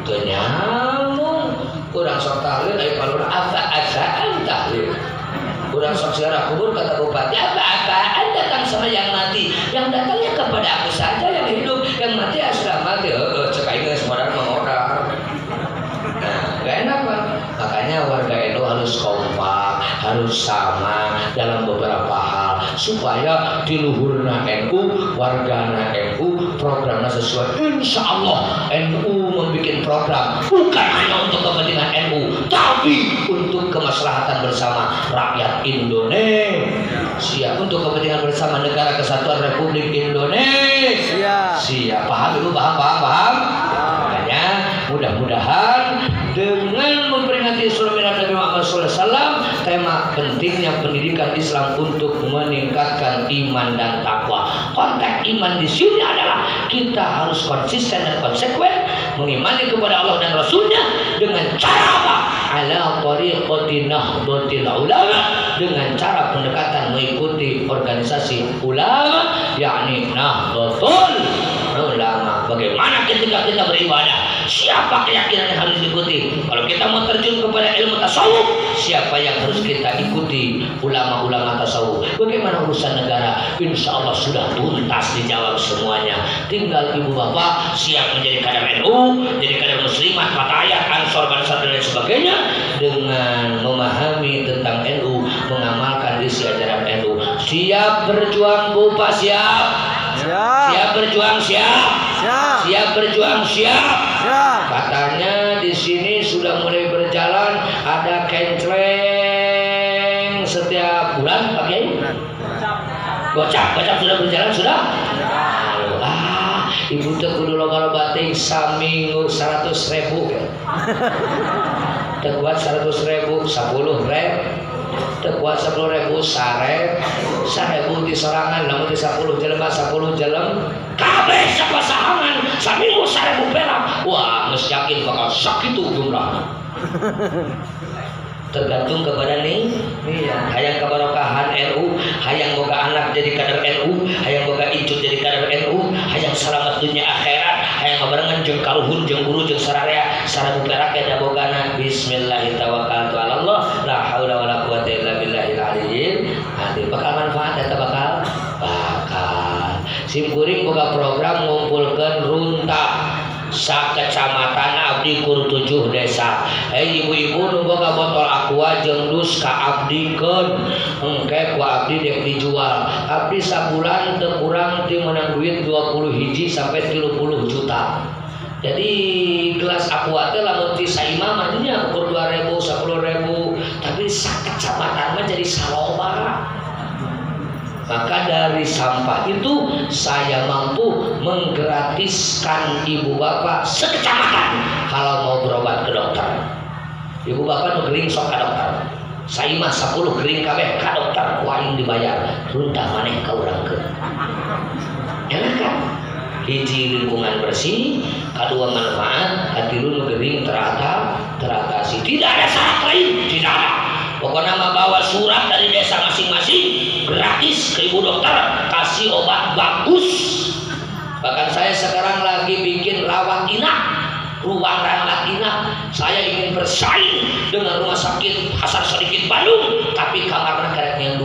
Speaker 1: teu nyambung. Urang sok tahlil aya palurah apa-apaan tahlil. Urang sok ziarah kubur kata bupati apa-apaan datang sama yang mati. Yang datangnya kepada aku saja yang hidup, yang mati sudah mati. Cek aing geus modal modal. Nah, gak enak Pak. Makanya warga NU harus kompak, harus sama dalam beberapa hal supaya di luhurna NU, wargana NU, programnya sesuai. Insya Allah NU membuat program bukan hanya untuk kepentingan NU, tapi untuk kemaslahatan bersama rakyat Indonesia, untuk kepentingan bersama negara kesatuan Republik Indonesia. Siap, paham Ibu? Paham? Makanya mudah-mudahan dengan memperingati Isra Mi'raj Nabi Muhammad SAW, tema pentingnya pendidikan Islam untuk meningkatkan iman dan takwa. Konteks iman di sini adalah kita harus konsisten dan konsekuen mengimani kepada Allah dan Rasulnya dengan cara apa? Ala tariqati nahdlatil ulama, dengan cara pendekatan mengikuti organisasi ulama, yakni Nahdlatul Ulama. Bagaimana ketika kita beribadah, siapa keyakinan yang harus diikuti? Kalau kita mau terjun kepada ilmu tasawuf, siapa yang harus kita ikuti? Ulama-ulama tasawuf. Bagaimana urusan negara? Insya Allah sudah tuntas dijawab semuanya. Tinggal ibu bapak siap menjadi kader NU, jadi kader muslimat, Fatayat, Ansor, Bansar dan lain sebagainya, dengan memahami tentang NU, mengamalkan isi ajaran NU. Siap berjuang Bu Pak, siap? Siap berjuang, siap? Siap berjuang, siap? Katanya di sini sudah mulai berjalan, ada kencleng setiap bulan, Pak Kiai? Gocap sudah berjalan, sudah? Ibu teh kudu loba-loba ting saminggu 100.000. Teu kuat 100.000, 10.000. Teu kuat 10.000, 1.000 di sorangan, lamun di 10 jelema 10 jelem kabeh sapasahangan saminggu 1.000 perak. Wah, geus yakin bakal sakitu jumlahna. Tergantung kepada nih, hayang kabarokahan NU, hayang boga anak jadi kader NU, hayang boga incut jadi kader NU, hayang salamet dunia akhirat, hayang barengan jeung kaluhur jeung guru jeung sararea 1.000 perak da bogana. Bismillahirrahmanirrahim. Allah, la haula wala quwata illa billahil aliyyil azim. Bakal manfaat eta bakal simkuring boga program ngumpulkeun runta sakecamatan abdi kur 7 desa. Ibu-ibu nu boga botol aqua jeung dus ka abdikeun, engke ku abdi dek dijual. Abdi sabulan teu kurang ti meunang duit 20 hiji sampai 30 juta. Jadi gelas aqua teh lamun ti saimah mah nya ukur 2.000 10.000, tapi sakecamatan mah jadi saloba. Maka dari sampah itu saya mampu menggratiskan ibu bapak sekecamatan kalau mau berobat ke dokter. Ibu bapak nu gering sok ka dokter. Saya mah 10 gering kabeh ka dokter, waing dibayar. Runta maneh ka urangkeun. Enak kan? Hiji lingkungan bersih, kedua manfaat, katilu nu gering teratasi. Tidak ada syarat lain, tidak ada. Pokoknya mah bawa surat dari desa masing-masing gratis ke ibu dokter, kasih obat bagus. Bahkan saya sekarang lagi bikin rawat inap, ruang rawat inap. Saya ingin bersaing dengan rumah sakit Hasan Sadikin Bandung, tapi kamarnya kerek yang 2.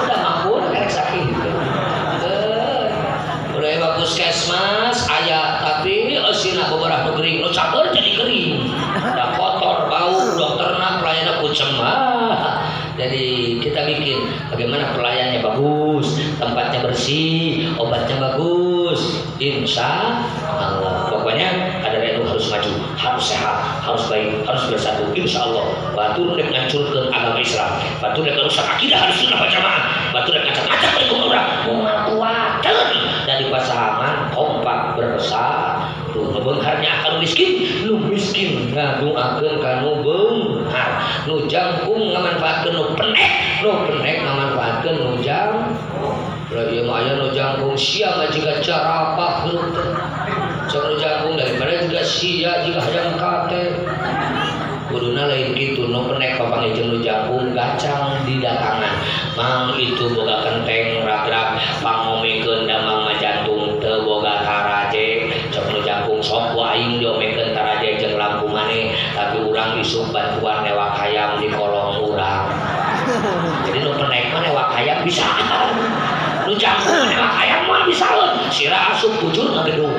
Speaker 1: Udah mampu, udah kerek sakit. Udah hebat puskesmas, ayah tapi sina beberapa kering, lo cager jadi kering, udah kotor, bau, dokterna pelayannya kucem. Jadi kita bikin bagaimana pelayannya bagus, tempatnya bersih, obatnya bagus, insya Allah. Pokoknya ada itu harus maju, harus sehat, harus baik, harus bersatu, insya Allah. Batu rek ngancurkeun agama Islam, batu rek rusak akidah harus sunnah wal jamaah, batu rek ngacak-ngacak bariku urang, moal kuateun dari pasaman kompak bersatu. Nu beungharnya akan miskin, nu miskin ngaduakeun ka nu beunghar, nu jangkung ngamanfaatkeun nu penek ngamanfaatkeun nu jangkung. Lah ieu mah aya nu jangkung sia jika carapah heureut teh. Cek nu jangkung daripada juga sia jika hayang kate. Kuduna lain kitu, nu penek papanggih jeung nu jangkung gacang di datangan. Mang itu boga kenteng ragrag pangomikeun damang mah jantung teu boga taraje. Cek nu jangkung sok waing diomekeun taraje jeung lampu maneh, tapi urang isuk bantuan lewat hayam di kolong urang. Jadi nu penek mah lewat hayam bisa. Nu jangkung lewat hayam mah bisa. Sira asup bujur ngagedung.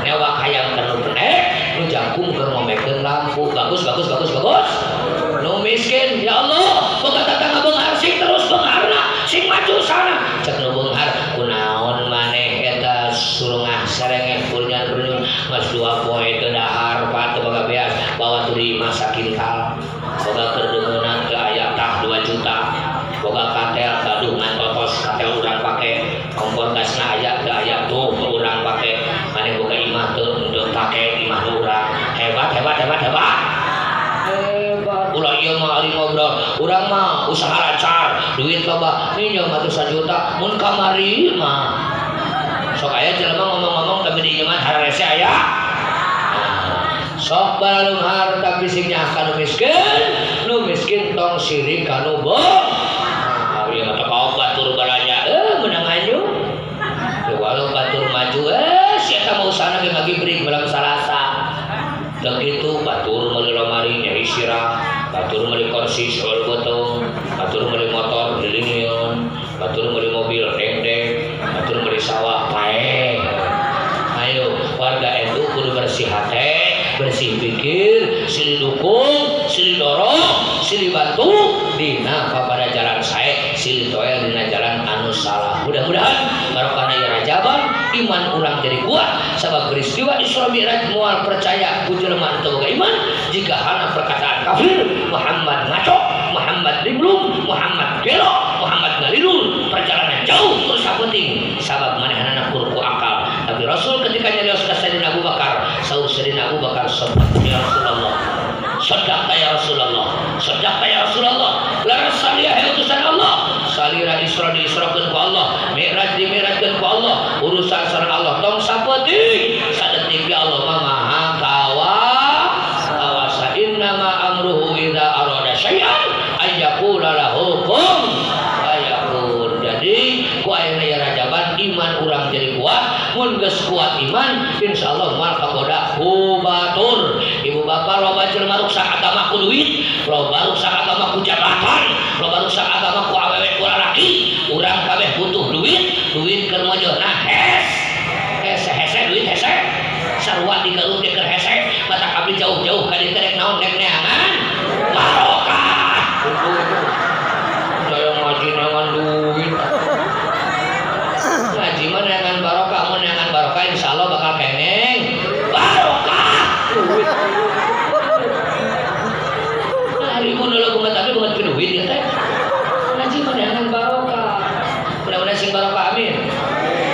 Speaker 1: Lewat hayam kan nu penek, nu jangkung keur ngomekeun lampu. Bagus. Nu miskin, ya Allah, boga tatangga beunghar sing terus beungharna, sing maju sana. Cek nu beunghar kunaon maneh eta surungah serengeh purnyan benyun mas 2 poe teu dahar pat teu boga beas bawa tu di masa kintal. Boga keur deungeunna teu aya tah 2 juta. Boga katel gaduh ngantotos katel urang pake, kompor gasna aya teu aya tuh urang pake. Maneh boga imah teu usaha lancar, duit loba, minjem 1 juta, mun kamari mah. Sok aya jelema ngomong-ngomong tapi di iman hararese aya. Sok balunghar tapi signya kanu miskin, nu miskin tong sirik kanu bong. Ieu mah kau batur balanya menang anyu. Teu walau batur maju sia eta mah usahana ge ngagibrig malam Salasa. Teu kitu batur meuli lemari nyari sirah, batur meuli kursi soal gotong, batur meuli motor dilinion, batur meuli mobil deng-deng, batur meuli sawah pae. Ayo warga NU kudu bersih hati, bersih pikir, silih dukung, silih dorong, silih bantu dina pada jalan sae, silih toel dina jalan anu salah. Mudah-mudahan barokahna ieu Rajaban iman urang jadi kuat sabab peristiwa Isra Mi'raj moal percaya ku jelema teu boga iman jika hana perkataan kafir Muhammad ngaco, Muhammad linglung, Muhammad gelo, Muhammad ngalilul, perjalanan jauh terus sapenting sabab manehanana kurku akal. Tapi Rasul ketika nyarios ka Sayyidina Abu Bakar, saur Sayyidina Abu Bakar, "Sadaqta ya Rasulullah. Sadaqta ya Rasulullah. Sadaqta ya Rasulullah. Laras saliyah ya utusan Allah. Salira Isra diisrakeun ku Allah, Mi'raj dimi'rajkeun ku Allah. Urusan sareng Allah tong sapeting. Sadetik ge Allah mah maha kawasa. Innama amruhu idza arada syai'an ayyaqula lahu kun fayakun. Jadi ku ayeuna ya Rajaban iman urang jadi kuat, mun geus kuat iman insyaallah moal kagoda ku batur. Ibu bapak loba jelema ruksak agama ku duit, loba ruksak agama ku jabatan, loba ruksak agama ku awewe ku lalaki. Urang kabeh butuh duit, duit keur mojohna hese duit hese. Sarua digaluh teh keur hese, mata abdi jauh-jauh ka dieu rek naon rek neangan barokah. Saya ngaji neangan duit. Ngaji mah neangan barokah, mun neangan barokah insyaallah bakal keneng barokah. Duit. Nah, ibu dulu gumet tapi gumet ke duit ya teh. Ngaji mah neangan barokah. Mudah-mudahan sing barokah amin.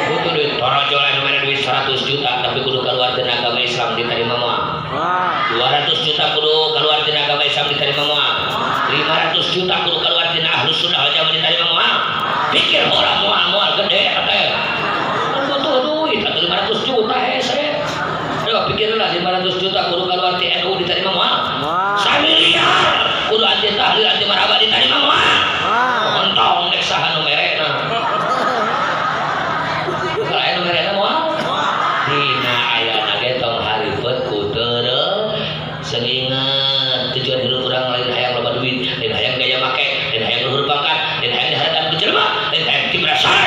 Speaker 1: Butuh duit, torojolan nomor duit 100 juta tapi kudu keluar dari agama Islam diterima moal. 200 juta kudu keluar dari agama Islam diterima moal. 500 juta kudu keluar dari Ahlus Sunnah wal Jamaah diterima moal. Pikir orang moal gede katanya. Butuh duit atau 500 juta hese. Ayo pikirlah 500 juta kudu keluar di NU diterima moal. 1 miliar kudu anti tahlil anti marhaba diterima moal. Ontong nek saha nu merena. Kalau nu merena moal. Dina ayana ge tong haripet ku teu seingat tujuan hidup urang lain hayang loba duit, lain hayang gaya make, lain hayang luhur pangkat, lain hayang diharapkan ku jelema, lain hayang diberasar.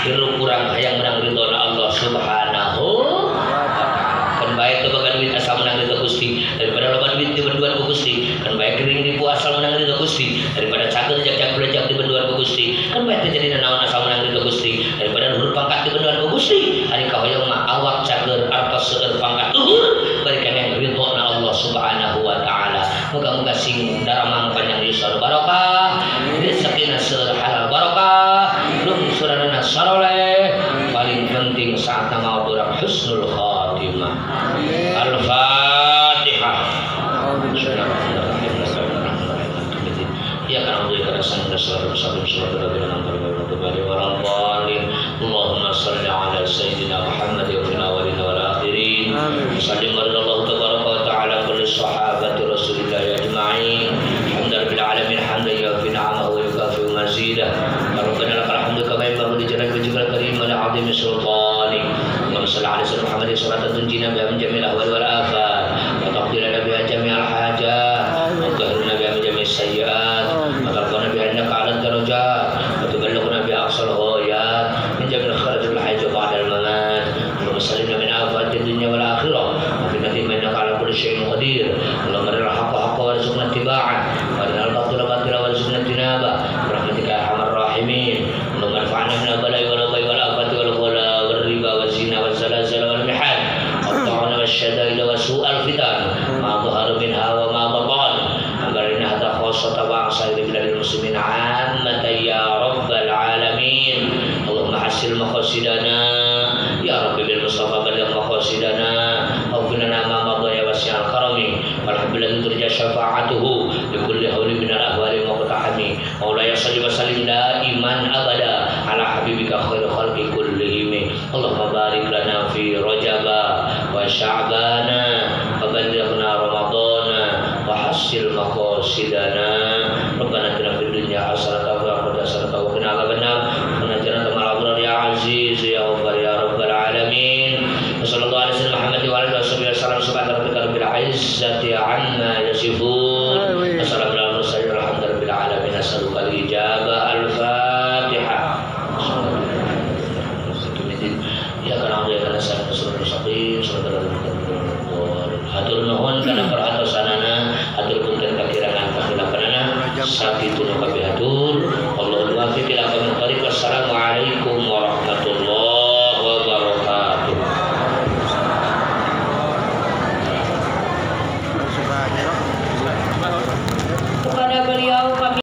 Speaker 1: Hirup urang hayang menang ridona Allah Subhanahu wa taala. Kan bae teu boga duit asal menang ridho Gusti, daripada loba duit di benduan ku Gusti. Kan bae gering dipu asal menang ridho Gusti, daripada cager jak-jak belejak di benduan ku Gusti. Kan bae teu jadi naon asal menang ridho Gusti, daripada luhur pangkat di benduan ku Gusti. Ari kahoyong mah awak cager artos seueur pangkat luhur, bari keneh ridhona Allah Subhanahu wa taala. Moga-moga sing daramang panjang yusur barokah, rezekina seueur halal barokah, lungsuranna saroleh, paling penting saat maut urang husnul khatimah. Al-Fatihah. Ya kan untuk kerasan dasar sabun surat dalam berbagi orang paling Allahumma salli ala sayyidina Muhammad wa ala alihi wa akhirin. Sallim Allah tabaraka wa ta'ala kulli sahabati Rasulillah ajma'in. Hamdan bil alamin hamdan yafi ni'amahu wa yukafi mazidah. Rabbana lakal hamdu kama yanbaghi li jalali wajhikal karim wa li'azimi sultani. Allahumma salli ala sayyidina Muhammad salatan tunjina biha min jami'il ahwal wal afat wa taqdir lana biha jami'al hajat wa tahrirna biha min jami'is sayyi'at wa tarfa'na biha innaka 'alal darajat wa tuballighuna biha aqsal ghayat min jami'il khairatil hayat wa ba'dal mamat. Allahumma sallimna min afatid dunya wal akhirah wa fi nadim innaka 'ala kulli syai'in qadir. Allahumma arina al-haqqa haqqan warzuqna ittiba'ah wa arina al-batila batila warzuqna ijtinabah bi rahmatika ya arhamar rahimin. Allahumma irfa'na min al-bala'i wal ghayyi wal afati wal ghala wal riba wal zina wal zalazal wal mihal wat-ta'ana wasyadaid wa su'al fitan ma dhahara minha wa ma batan. Ambarina hadha khassatan wa asairi biladil muslimin 'ammatan ya rabbal alamin. Allahumma hasil maqasidana ya rabbi bil mustafa balagh maqasidana awfilana ma madha ya wasi'al karami walhamdulillah turja syafa'atuhu bi kulli hawli min al ahwali wa qatahami. Maulaya salli wa sallim daiman abada ala habibika khairil khalqi kullihim. Allahumma barik lana fi Rajaba wa Sya'bana wa ballighna Ramadana wa hassil maqasidana. Rabbana atina fid dunya hasanatan wa fil akhirati hasanatan wa qina adzabannar. Rabbana ja'alna minal abrar ya aziz ya ghaffar ya rabbal alamin. Sallallahu alaihi wasallam Muhammad wa alihi wasallam subhana rabbika rabbil izzati amma yasifun. Assalamu alaikum warahmatullahi alamin. As'alukal ijabah al-Fatihah. Ya kana ya kana sallallahu alaihi wasallam hatur nuhun kana perhatosanana hatur punten kakirangan kahilapanana sakitun kabeh hatur